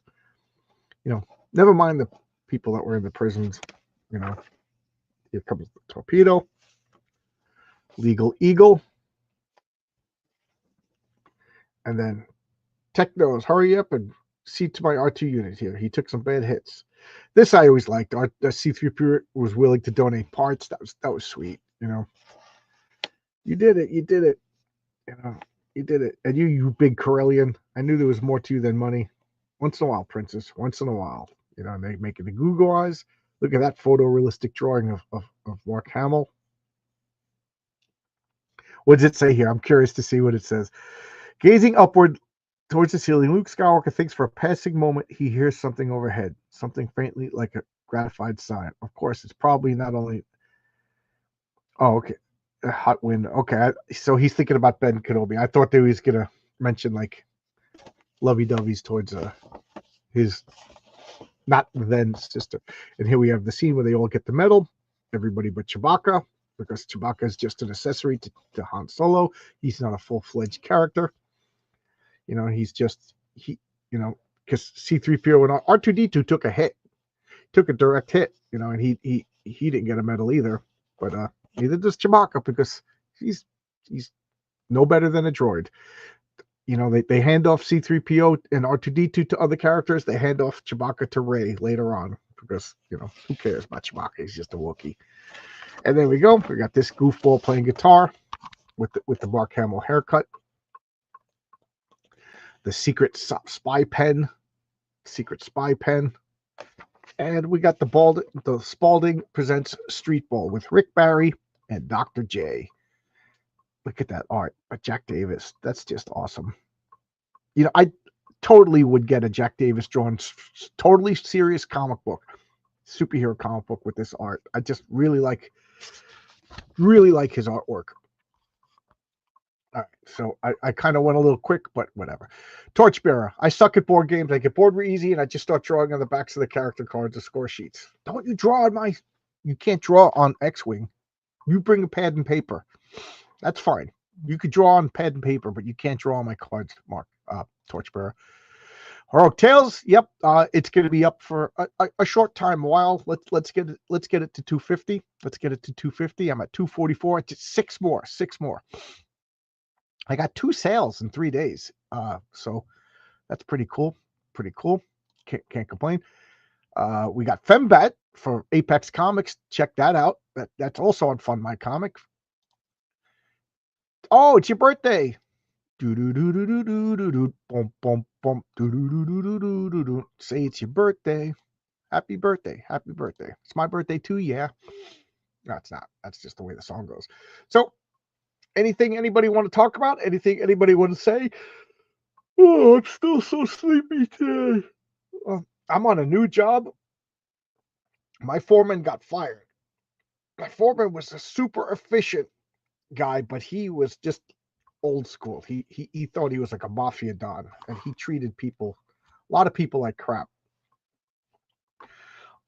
You know, never mind the people that were in the prisons. You know, here comes the torpedo. Legal Eagle. And then Technos, hurry up and see to my R2 unit here. He took some bad hits. This I always liked. C-3PO was willing to donate parts. That was sweet. You know, you did it. You know, you did it. And you big Corellian. I knew there was more to you than money. Once in a while, princess. Once in a while. You know, and they make it the Google eyes. Look at that photorealistic drawing of Mark Hamill. What does it say here? I'm curious to see what it says. Gazing upward towards the ceiling, Luke Skywalker thinks for a passing moment he hears something overhead, something faintly like a gratified sigh. Of course, it's probably not only... Oh, okay. A hot wind. Okay, so he's thinking about Ben Kenobi. I thought they was going to mention, like, lovey-doveys towards his not-then sister. And here we have the scene where they all get the medal, everybody but Chewbacca, because Chewbacca is just an accessory to Han Solo. He's not a full-fledged character. You know, he's just, you know, because C-3PO and R2-D2 took a direct hit, you know, and he didn't get a medal either, but neither does Chewbacca, because he's no better than a droid. You know, they hand off C-3PO and R2-D2 to other characters. They hand off Chewbacca to Rey later on, because, you know, who cares about Chewbacca? He's just a Wookiee. And there we go. We got this goofball playing guitar with the Mark Hamill haircut. The secret spy pen. And we got the Spalding Presents Street Ball with Rick Barry and Dr. J. Look at that art by Jack Davis. That's just awesome. You know, I totally would get a Jack Davis drawn, totally serious comic book, superhero comic book with this art. I just really like his artwork. All right, so I kind of went a little quick, but whatever. Torchbearer. I suck at board games. I get bored real easy, and I just start drawing on the backs of the character cards or score sheets. Don't you draw on you can't draw on X-Wing. You bring a pad and paper. That's fine. You could draw on pad and paper, but you can't draw on my cards, Mark. Torchbearer. Heroic Tales, yep, it's going to be up for a short time while. Let's get it to 250. Let's get it to 250. I'm at 244. Just six more. I got 2 sales in 3 days, so that's pretty cool. Pretty cool. Can't complain. We got Fembat for Apex Comics. Check that out. That's also on Fund My Comic. Oh, it's your birthday. Do do do do do do do do bum bum bum do do do do do do do do. Say it's your birthday. Happy birthday. Happy birthday. It's my birthday too, yeah. No, it's not. That's just the way the song goes. So, anything anybody want to talk about? Anything anybody want to say? Oh, I'm still so sleepy today. I'm on a new job. My foreman got fired. My foreman was a super efficient guy, but he was just old school. He thought he was like a mafia don, and he treated a lot of people like crap.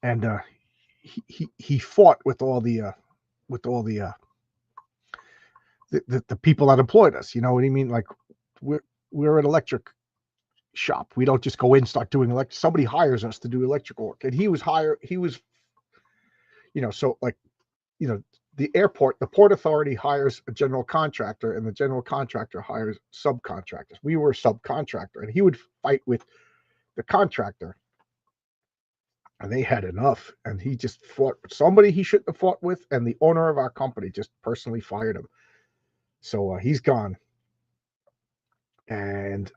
And he fought with all the people that employed us. You know what I mean? Like we're an electric shop. We don't just go in and start doing electric. Somebody hires us to do electrical work, and he was, so like, the airport, the Port Authority hires a general contractor, and the general contractor hires subcontractors. We were a subcontractor, and he would fight with the contractor, and they had enough, and he just fought with somebody he shouldn't have fought with, and the owner of our company just personally fired him. So he's gone, and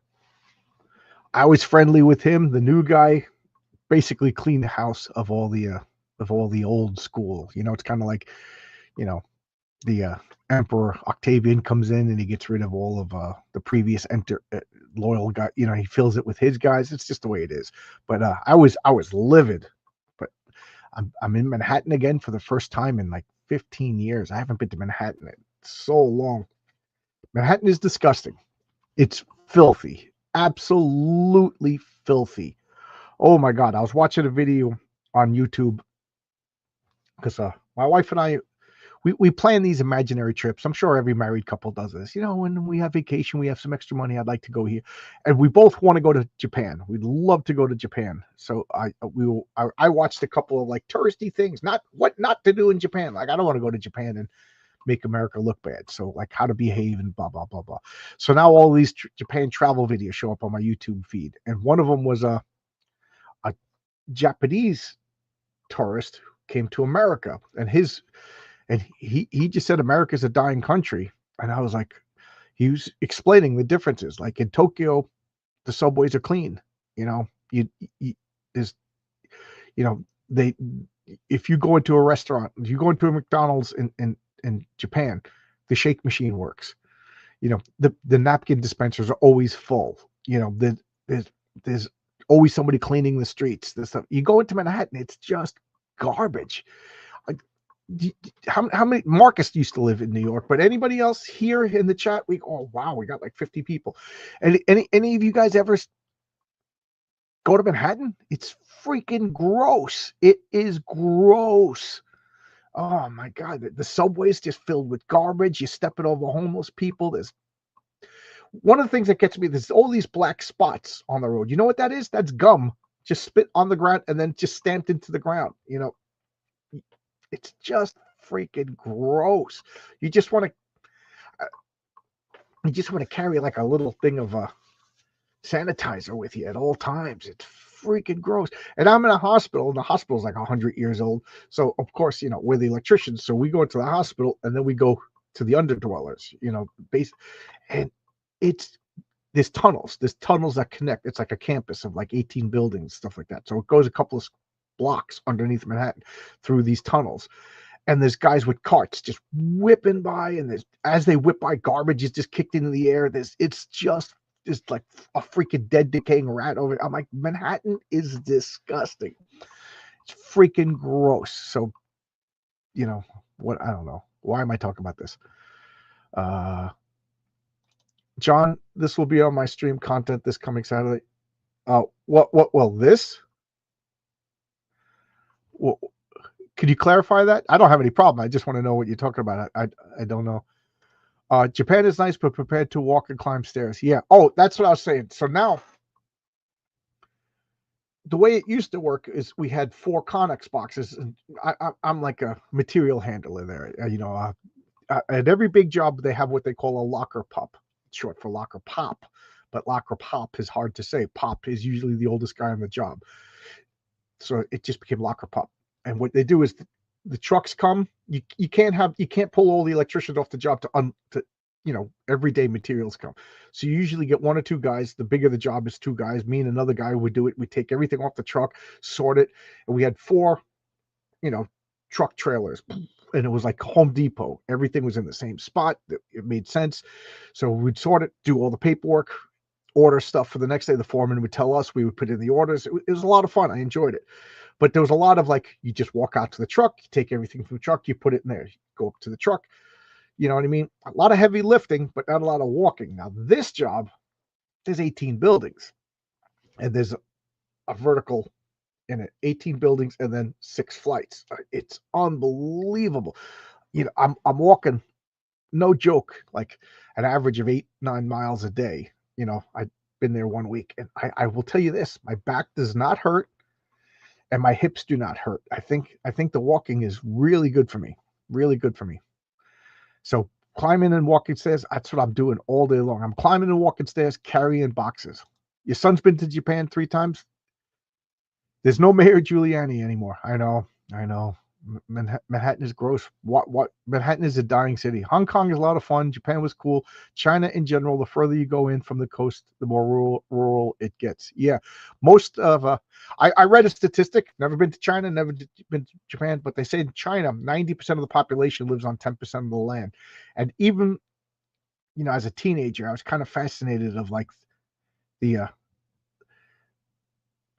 I was friendly with him. The new guy basically cleaned the house of all the old school. It's kind of like, the Emperor Octavian comes in and he gets rid of all of the previous loyal guy. He fills it with his guys. It's just the way it is. But I was livid. But I'm in Manhattan again for the first time in like 15 years. I haven't been to Manhattan in so long. Manhattan is disgusting. It's filthy. Absolutely filthy. Oh my God. I was watching a video on YouTube because my wife and I, we plan these imaginary trips. I'm sure every married couple does this. When we have vacation, we have some extra money. I'd like to go here, and we both want to go to Japan. We'd love to go to Japan. So I watched a couple of like touristy things, not what not to do in Japan. Like I don't want to go to Japan and make America look bad. So like how to behave and blah blah blah blah. So now all these Japan travel videos show up on my YouTube feed, and one of them was a Japanese tourist who came to America, and he just said America's a dying country. And I was like, he was explaining the differences. Like in Tokyo, the subways are clean. There's, they, if you go into a restaurant, if you go into a McDonald's in Japan, the shake machine works. The napkin dispensers are always full. There's always somebody cleaning the streets. This stuff. You go into Manhattan, it's just garbage. How many? Marcus used to live in New York, but anybody else here in the chat? We got like 50 people. And any of you guys ever go to Manhattan? It's freaking gross. It is gross. Oh my God, the subway's just filled with garbage. You're stepping over homeless people. There's one of the things that gets me. There's all these black spots on the road. You know what that is? That's gum just spit on the ground and then just stamped into the ground. It's just freaking gross. You just want to carry like a little thing of sanitizer with you at all times. It's freaking gross. And I'm in a hospital, and the hospital's like 100 years old. So of course, we're the electricians. So we go into the hospital, and then we go to the underdwellers. And there's tunnels that connect. It's like a campus of like 18 buildings, stuff like that. So it goes a couple of blocks underneath Manhattan through these tunnels, and there's guys with carts just whipping by, and as they whip by, garbage is just kicked into the air. It's just like a freaking dead decaying rat over it. I'm like, Manhattan is disgusting. It's freaking gross. So what, I don't know, why am I talking about this? John, this will be on my stream content this coming Saturday. This? Well, could you clarify that? I don't have any problem. I just want to know what you're talking about. I don't know. Japan is nice, but prepared to walk and climb stairs. Yeah. Oh, that's what I was saying. So now the way it used to work is we had 4 Connex boxes, and I'm like a material handler there. At every big job, they have what they call a locker pup, short for locker pop. But locker pop is hard to say. Pop is usually the oldest guy on the job. So it just became locker pop. And what they do is the trucks come. You can't pull all the electricians off the job to everyday materials come. So you usually get 1 or 2 guys. The bigger the job is 2 guys. Me and another guy would do it. We take everything off the truck, sort it, and we had 4, truck trailers. And it was like Home Depot. Everything was in the same spot. It made sense. So we'd sort it, do all the paperwork, order stuff for the next day. The foreman would tell us, we would put in the orders. It was a lot of fun. I enjoyed it. But there was a lot of like, you just walk out to the truck, you take everything from the truck, you put it in there, you go up to the truck. You know what I mean? A lot of heavy lifting, but not a lot of walking. Now, this job, there's 18 buildings, and there's a vertical in it, 18 buildings, and then 6 flights. It's unbelievable. I'm walking, no joke, like an average of 8-9 miles a day. I've been there 1 week, and I will tell you this: my back does not hurt, and my hips do not hurt. I think the walking is really good for me, really good for me. So climbing and walking stairs, that's what I'm doing all day long. I'm climbing and walking stairs, carrying boxes. Your son's been to Japan 3 times. There's no Mayor Giuliani anymore. I know. Manhattan is gross. What? Manhattan is a dying city. Hong Kong is a lot of fun. Japan was cool. China in general, the further you go in from the coast, the more rural it gets. Yeah, most of I read a statistic. Never been to China, never been to Japan, but they say in China, 90% of the population lives on 10% of the land. And even as a teenager, I was kind of fascinated of like the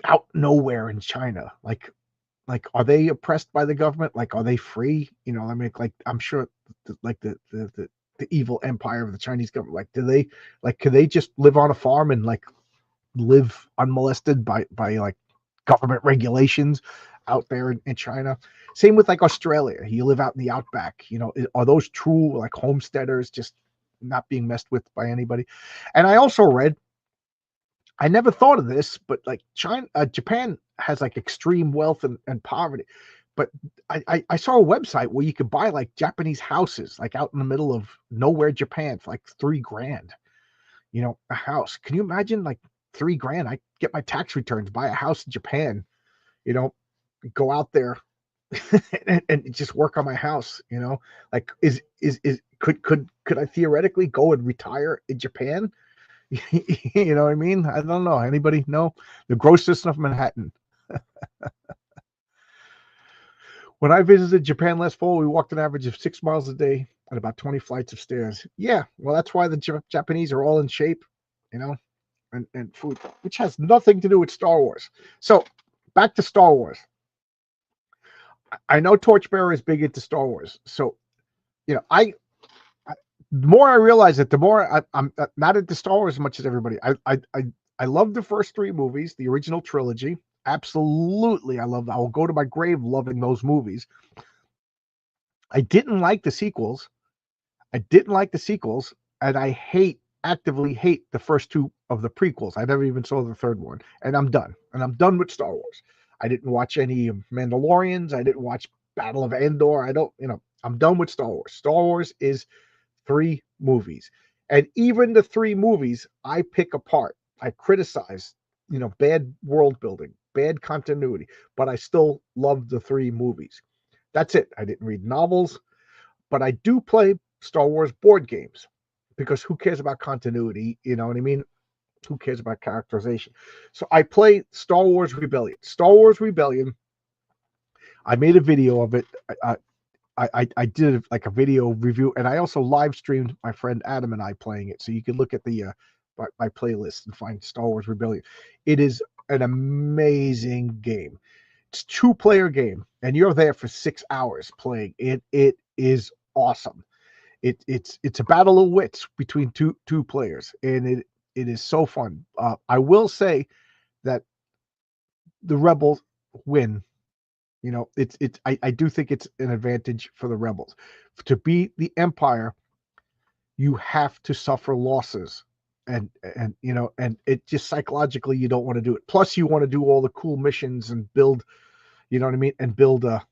out nowhere in China, like are they oppressed by the government? Like, are they free? I mean, like, I'm sure the evil empire of the Chinese government, like, could they just live on a farm and like live unmolested by like government regulations out there in China? Same with like Australia. You live out in the outback. Are those true like homesteaders, just not being messed with by anybody? And I also read, I never thought of this, but like Japan has like extreme wealth and poverty. But I saw a website where you could buy like Japanese houses, like out in the middle of nowhere, Japan, for like $3,000. A house. Can you imagine like $3,000? I get my tax returns, buy a house in Japan. Go out there and just work on my house. Like could I theoretically go and retire in Japan? You know what I mean? I don't know. Anybody know? The gross system of Manhattan. When I visited Japan last fall, we walked an average of 6 miles a day and about 20 flights of stairs. Yeah, well, that's why the Japanese are all in shape, and food, which has nothing to do with Star Wars. So back to Star Wars. I know Torchbearer is big into Star Wars. So, the more I realize it, the more I'm not into Star Wars as much as everybody. I love the first 3 movies, the original trilogy. Absolutely, I will go to my grave loving those movies. I didn't like the sequels. And I actively hate the first 2 of the prequels. I never even saw the 3rd one, and I'm done. And I'm done with Star Wars. I didn't watch any Mandalorians. I didn't watch Battle of Endor. I'm done with Star Wars. Star Wars is 3 movies. And even the 3 movies I pick apart. I criticize, bad world building, bad continuity, but I still love the 3 movies. That's it. I didn't read novels, but I do play Star Wars board games because who cares about continuity? You know what I mean? Who cares about characterization? So I play Star Wars Rebellion. Star Wars Rebellion, I made a video of it. I did like a video review, and I also live streamed my friend Adam and I playing it. So you can look at the my playlist and find Star Wars Rebellion. It is an amazing game. It's 2-player game, and you're there for 6 hours playing. It is awesome. It's a battle of wits between two players, and it is so fun. I will say that the Rebels win. I do think it's an advantage for the Rebels. To beat the Empire, you have to suffer losses. and you know, and it just psychologically you don't want to do it. Plus, you want to do all the cool missions and build, you know what I mean, and build the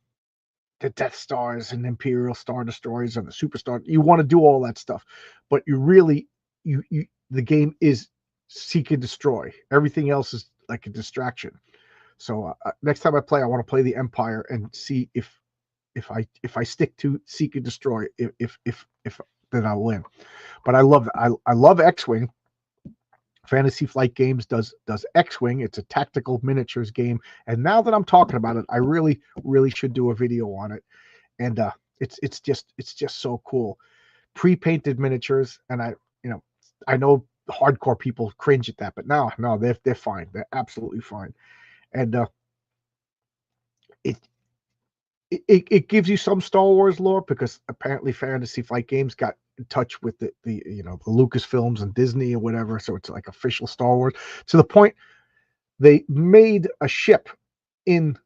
Death Stars and Imperial Star Destroyers and the Superstar. You want to do all that stuff, but you really you the game is seek and destroy. Everything else is like a distraction. So next time I play, I want to play the Empire and see if I stick to seek and destroy, if then I'll win. But I love I love X-Wing. Fantasy Flight Games does X-Wing. It's a tactical miniatures game, and now that I'm talking about it, I really should do a video on it. And it's just so cool. Pre-painted miniatures, and I know hardcore people cringe at that, but no, they're fine. They're absolutely fine. And it gives you some Star Wars lore, because apparently Fantasy Flight Games got in touch with the the Lucasfilms and Disney or whatever, so it's like official Star Wars, to the point they made a ship in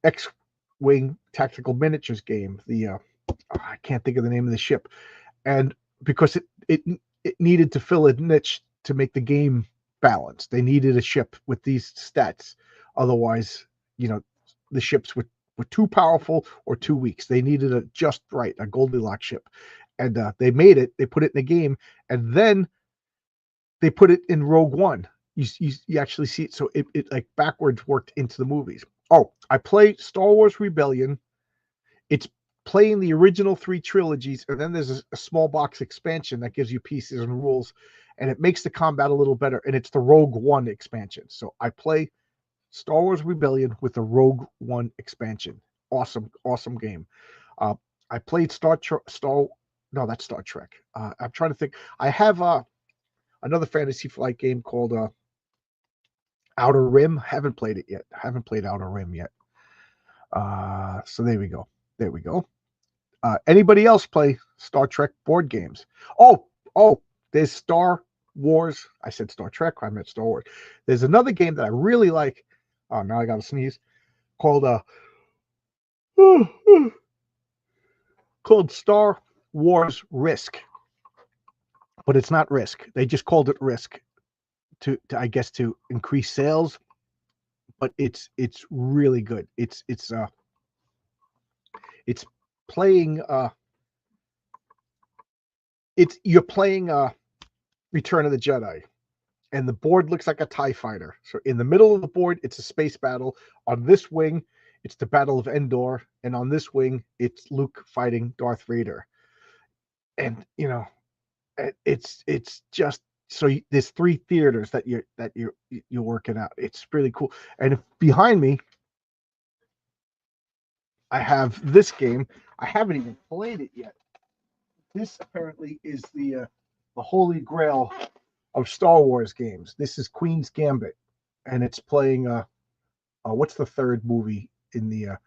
X-Wing Tactical Miniatures game. I can't think of the name of the ship, and because it needed to fill a niche to make the game balanced, they needed a ship with these stats. Otherwise, the ships were too powerful or too weak. They needed a just right, a Goldilocks ship. And they made it, they put it in the game, and then they put it in Rogue One. You actually see it. So it like backwards worked into the movies. Oh, I play Star Wars Rebellion. It's playing the original 3 trilogies, and then there's a small box expansion that gives you pieces and rules, and it makes the combat a little better, and it's the Rogue One expansion. So I play Star Wars Rebellion with the Rogue One expansion. Awesome game. I played no, that's Star Trek. I'm trying to think. I have another Fantasy Flight game called Outer Rim. Haven't played it yet. Haven't played Outer Rim yet. So there we go. Anybody else play Star Trek board games? Oh, there's Star Wars. I said Star Trek. I meant Star Wars. There's another game that I really like. Oh, now I got to sneeze. Called called Star Wars Risk. But it's not Risk. They just called it Risk to I guess to increase sales. But it's really good. It's playing you're playing Return of the Jedi, and the board looks like a TIE fighter. So in the middle of the board, it's a space battle. On this wing, it's the Battle of Endor, and on this wing, it's Luke fighting Darth Vader. And it's just so there's 3 theaters that you're working out. It's really cool. And behind me, I have this game. I haven't even played it yet. This apparently is the holy grail of Star Wars games. This is Queen's Gambit, and it's playing what's the third movie in the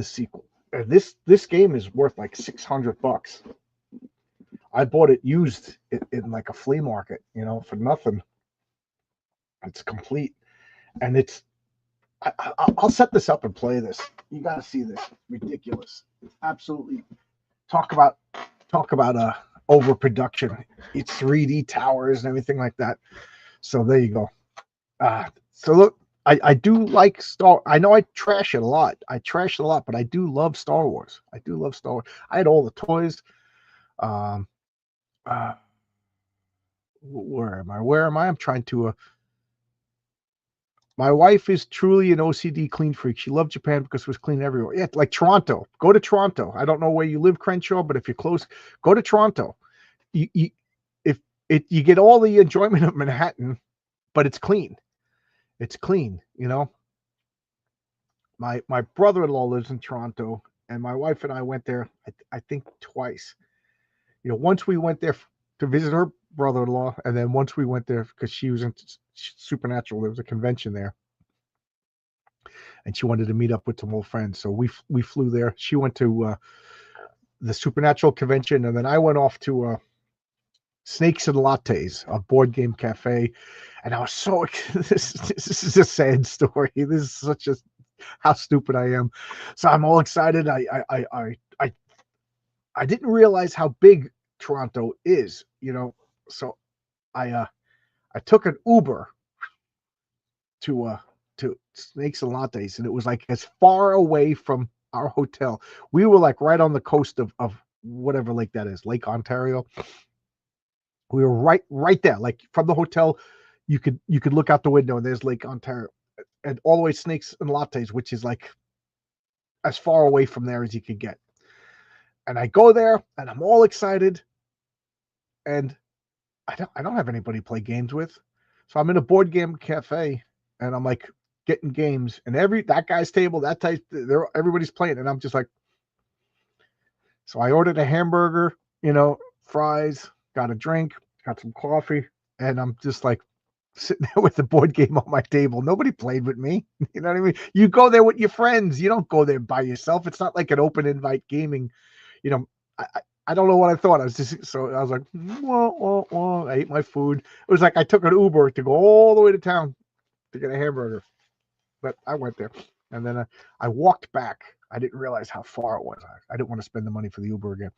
sequel. And this game is worth like $600. I bought it used in like a flea market, for nothing. It's complete, and I'll set this up and play this. You got to see this. Ridiculous. It's absolutely talk about overproduction. It's 3D towers and everything like that. So there you go. So look, I do like I know I trash it a lot. But I do love Star Wars. I had all the toys. Where am I? I'm trying to my wife is truly an OCD clean freak. She loved Japan because it was clean everywhere. Yeah, like Toronto. Go to Toronto. I don't know where you live, Crenshaw, but if you're close, go to Toronto. You get all the enjoyment of Manhattan, but it's clean. It's clean, My brother-in-law lives in Toronto, and my wife and I went there, I think twice. Once we went there to visit her brother-in-law, and then once we went there because she was in Supernatural. There was a convention there, and she wanted to meet up with some old friends. So we flew there. She went to the Supernatural convention, and then I went off to Snakes and Lattes, a board game cafe. And I was so this is a sad story. This is such a how stupid I am. So I'm all excited. I didn't realize how big Toronto is, So I took an Uber to Snakes and Lattes, and it was like as far away from our hotel. We were like right on the coast of whatever lake that is, Lake Ontario. We were right there, like from the hotel. You could look out the window and there's Lake Ontario, and all the way Snakes and Lattes, which is like as far away from there as you could get. And I go there and I'm all excited, and I don't have anybody to play games with. So I'm in a board game cafe and I'm like getting games, and that guy's table, that type, everybody's playing, and I'm just like, so I ordered a hamburger, fries, got a drink, got some coffee, and I'm just like sitting there with the board game on my table. Nobody played with me. You know what I mean? You go there with your friends. You don't go there by yourself. It's not like an open invite gaming. I don't know what I thought. I was like, whoa. I ate my food. It was like I took an Uber to go all the way to town to get a hamburger. But I went there, and then I walked back. I didn't realize how far it was. I didn't want to spend the money for the Uber again.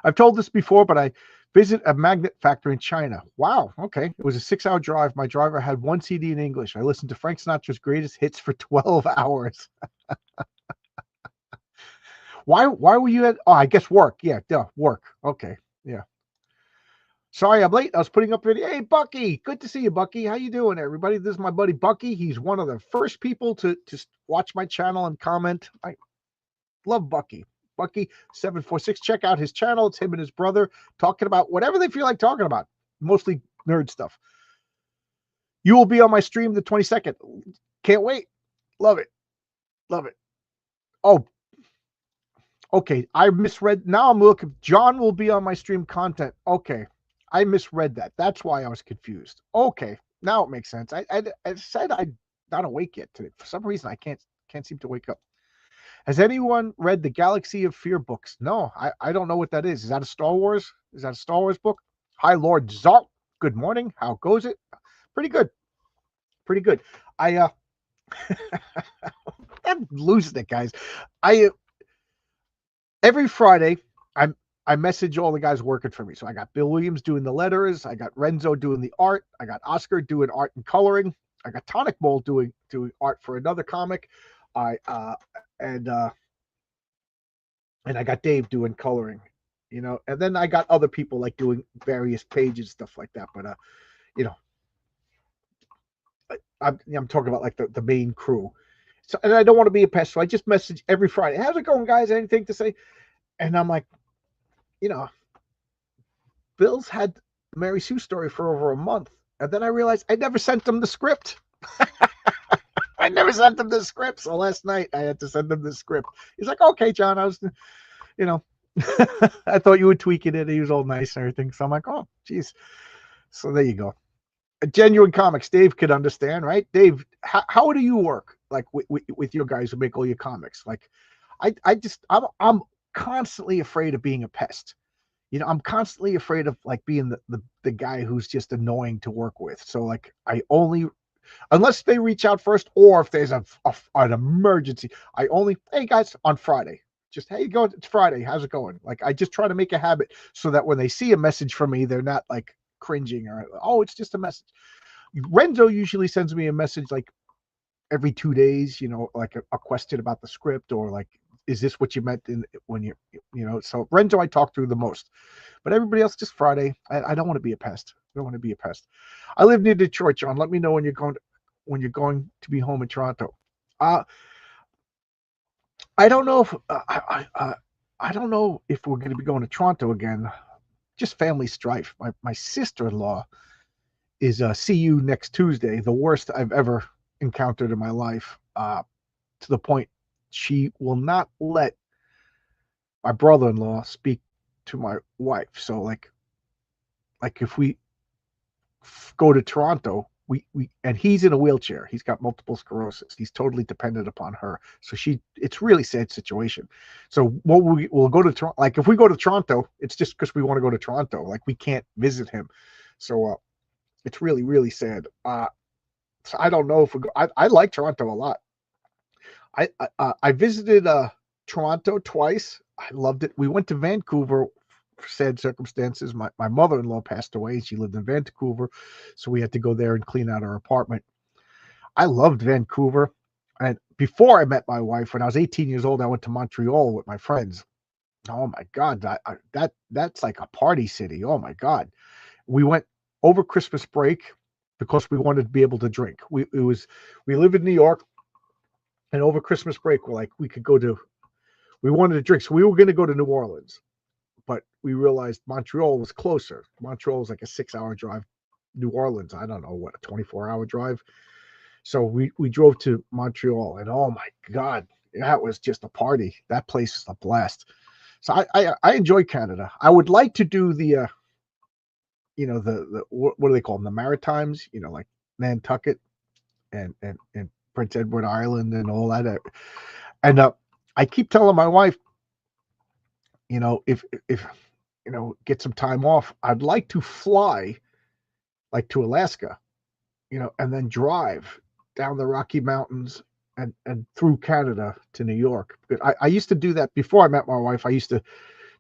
I've told this before, but I visit a magnet factory in China. Wow. Okay. It was a 6-hour drive. My driver had one CD in English. I listened to Frank Sinatra's greatest hits for 12 hours. Why were you at? Oh, I guess work. Yeah, work. Okay. Yeah. Sorry, I'm late. I was putting up video. Hey, Bucky. Good to see you, Bucky. How you doing, everybody? This is my buddy Bucky. He's one of the first people to watch my channel and comment. I love Bucky. Bucky746. Check out his channel. It's him and his brother talking about whatever they feel like talking about. Mostly nerd stuff. You will be on my stream the 22nd. Can't wait. Love it. Oh, okay. I misread. Now I'm looking. John will be on my stream content. Okay. I misread that. That's why I was confused. Okay. Now it makes sense. I said I'm not awake yet today. For some reason, I can't seem to wake up. Has anyone read the Galaxy of Fear books? No, I don't know what that is. Is that a Star Wars? Book? Hi, Lord Zark. Good morning. How goes it? Pretty good. I'm losing it, guys. Every Friday, I message all the guys working for me. So I got Bill Williams doing the letters. I got Renzo doing the art. I got Oscar doing art and coloring. I got Tonic Bowl doing art for another comic. And I got Dave doing coloring, and then I got other people like doing various pages, stuff like that. But I'm talking about like the main crew. So, and I don't want to be a pest, so I just message every Friday. How's it going, guys? Anything to say? And I'm like, Bill's had Mary Sue story for over a month, and then I realized I never sent them the script. I never sent him the script. So last night I had to send him the script. He's like, okay, John, I was, I thought you were tweaking it. He was all nice and everything. So I'm like, oh, geez. So there you go. Genuine Comics. Dave could understand, right? Dave, how do you work? Like with your guys who make all your comics? Like, I'm constantly afraid of being a pest. I'm constantly afraid of like being the guy who's just annoying to work with. So like unless they reach out first, or if there's an emergency, hey guys, on Friday, just, hey, it's Friday, how's it going? Like, I just try to make a habit so that when they see a message from me, they're not like cringing or, oh, it's just a message. Renzo usually sends me a message like every 2 days, like a question about the script, or like, is this what you meant when so Renzo I talk through the most, but everybody else just Friday. I don't want to be a pest. I live near Detroit, John. Let me know when you're going to be home in Toronto. I don't know if I don't know if we're going to be going to Toronto again. Just family strife. My sister-in-law is see you next Tuesday. The worst I've ever encountered in my life. To the point she will not let my brother-in-law speak to my wife. So like if we go to Toronto, we and he's in a wheelchair. He's got multiple sclerosis. He's totally dependent upon her. So it's really sad situation. So we'll go to Toronto. Like if we go to Toronto, it's just because we want to go to Toronto. Like we can't visit him. So it's really, really sad. So I don't know if we go. I like Toronto a lot. I visited Toronto twice. I loved it. We went to Vancouver sad circumstances, my mother-in-law passed away. She lived in Vancouver, so we had to go there and clean out our apartment. I loved Vancouver. And before I met my wife, when I was 18 years old, I went to Montreal with my friends. Oh my God, that's like a party city. Oh my God. We went over Christmas break because we wanted to be able to drink. We live in New York, and over Christmas break, we wanted to drink. So we were going to go to New Orleans, but we realized Montreal was closer. Montreal was like a 6-hour drive. New Orleans, I don't know what, a 24-hour drive. So we drove to Montreal, and oh my God, that was just a party. That place is a blast. So I enjoy Canada. I would like to do the the what do they call them? The Maritimes, like Nantucket and Prince Edward Island and all that. And I keep telling my wife, if get some time off, I'd like to fly like to Alaska, and then drive down the Rocky Mountains and through Canada to New York. But I used to do that before I met my wife. I used to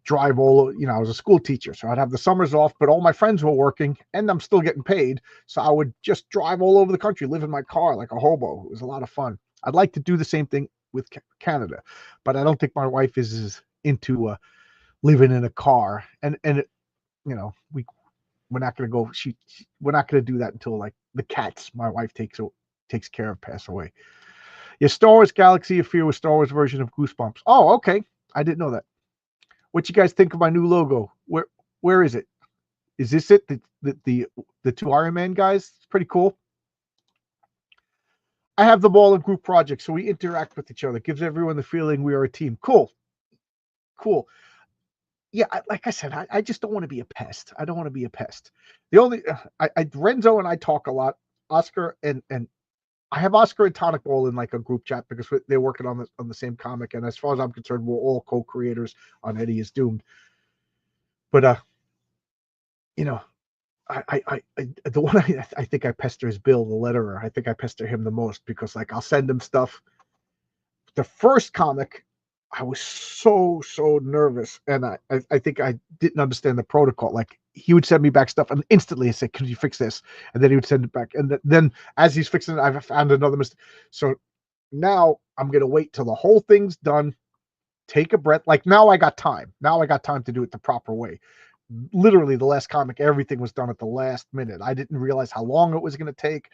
drive I was a school teacher, so I'd have the summers off, but all my friends were working and I'm still getting paid. So I would just drive all over the country, live in my car like a hobo. It was a lot of fun. I'd like to do the same thing with Canada, but I don't think my wife is into living in a car. And we're not going to go. We're not going to do that until like the cats my wife takes care of pass away. Yeah, Star Wars Galaxy of Fear was Star Wars version of Goosebumps. Oh, okay. I didn't know that. What you guys think of my new logo? Where is it? Is this it? The two Iron Man guys? It's pretty cool. I have them all in group projects, so we interact with each other. It gives everyone the feeling we are a team. Cool. Yeah, like I said, I just don't want to be a pest. I don't want to be a pest. The only Renzo and I talk a lot. Oscar and I have Oscar and Tonic Ball in like a group chat because they're working on the same comic. And as far as I'm concerned, we're all co-creators on Eddie is Doomed. But I the one I think I pester is Bill, the letterer. I think I pester him the most because like I'll send him stuff. The first comic, I was so nervous, and I think I didn't understand the protocol. Like he would send me back stuff, and instantly I say, "Can you fix this?" And then he would send it back, and then as he's fixing it, I've found another mistake. So now I'm gonna wait till the whole thing's done, take a breath. Like now I got time. Now I got time to do it the proper way. Literally the last comic, everything was done at the last minute. I didn't realize how long it was going to take.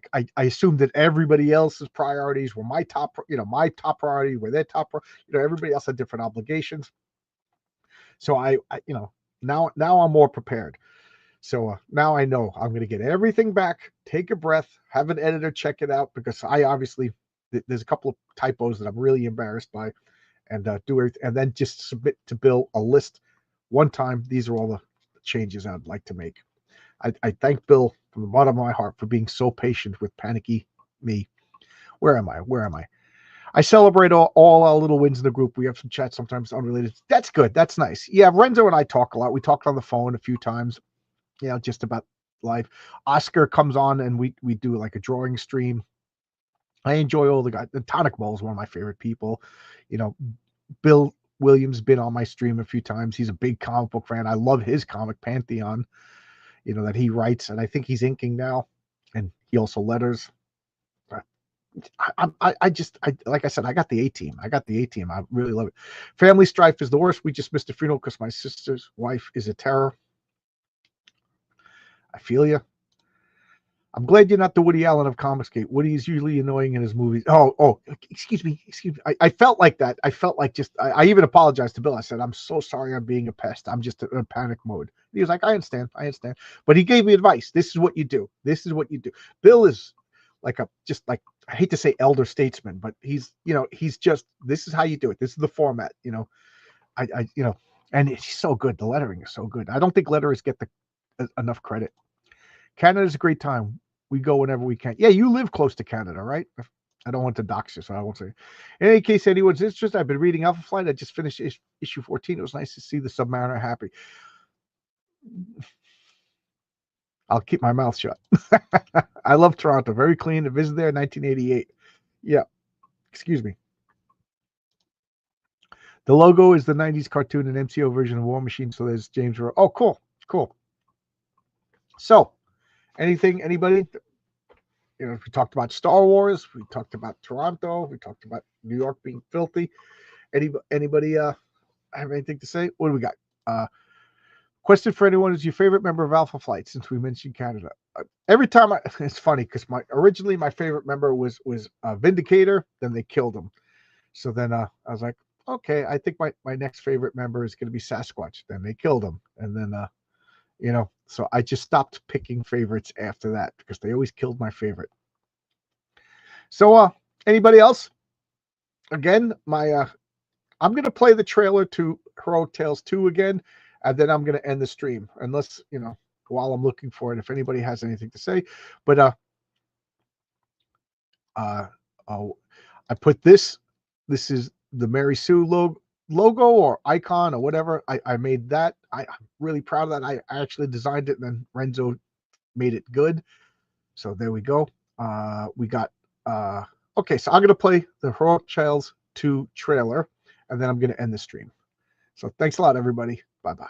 I assumed that everybody else's priorities were my top priority were their top. Everybody else had different obligations. So now I'm more prepared. So now I know I'm going to get everything back, take a breath, have an editor check it out because I obviously there's a couple of typos that I'm really embarrassed by, and do everything, and then just submit to Bill a list. One time, these are all the changes I'd like to make. I thank Bill from the bottom of my heart for being so patient with panicky me. Where am I? I celebrate all our little wins in the group. We have some chats sometimes unrelated. That's good. That's nice. Yeah, Renzo and I talk a lot. We talked on the phone a few times, just about life. Oscar comes on and we do like a drawing stream. I enjoy all the guys. The Tonic Ball is one of my favorite people. Bill Williams been on my stream a few times. He's a big comic book fan. I love his comic Pantheon, that he writes, and I think he's inking now, and he also letters. I just like I said, I got the A team. I really love it. Family strife is the worst. We just missed a funeral because my sister's wife is a terror. I feel you. I'm glad you're not the Woody Allen of Comicsgate. Woody is usually annoying in his movies. Oh, excuse me. I felt like that. I felt like I even apologized to Bill. I said, I'm so sorry I'm being a pest. I'm just in panic mode. He was like, I understand. But he gave me advice. This is what you do. Bill is like I hate to say elder statesman, but he's just, this is how you do it. This is the format, and it's so good. The lettering is so good. I don't think letterers get enough credit. Canada's a great time. We go whenever we can. Yeah, you live close to Canada, right? I don't want to dox you, so I won't say. In any case, anyone's interested, I've been reading Alpha Flight. I just finished issue 14. It was nice to see the Submariner happy. I'll keep my mouth shut. I love Toronto. Very clean. I visited there in 1988. Yeah. Excuse me. The logo is the 90s cartoon and MCO version of War Machine. So there's James. Oh, cool. So, anybody? You know, we talked about Star Wars. We talked about Toronto. We talked about New York being filthy. Anybody have anything to say? What do we got? Question for anyone: is your favorite member of Alpha Flight? Since we mentioned Canada, every time it's funny because originally my favorite member was Vindicator. Then they killed him. So then I was like, okay, I think my next favorite member is going to be Sasquatch. Then they killed him, and then you know, so I just stopped picking favorites after that because they always killed my favorite. So anybody else? Again, I'm going to play the trailer to Heroic Tales 2 again, and then I'm going to end the stream, unless, you know, while I'm looking for it, if anybody has anything to say. But I put this is the Mary Sue logo or icon or whatever. I made that. I'm really proud of that. I actually designed it, and then Renzo made it good. So there we go. We got okay, so I'm going to play the Heroic Tales 2 trailer, and then I'm going to end the stream. So thanks a lot, everybody. Bye-bye.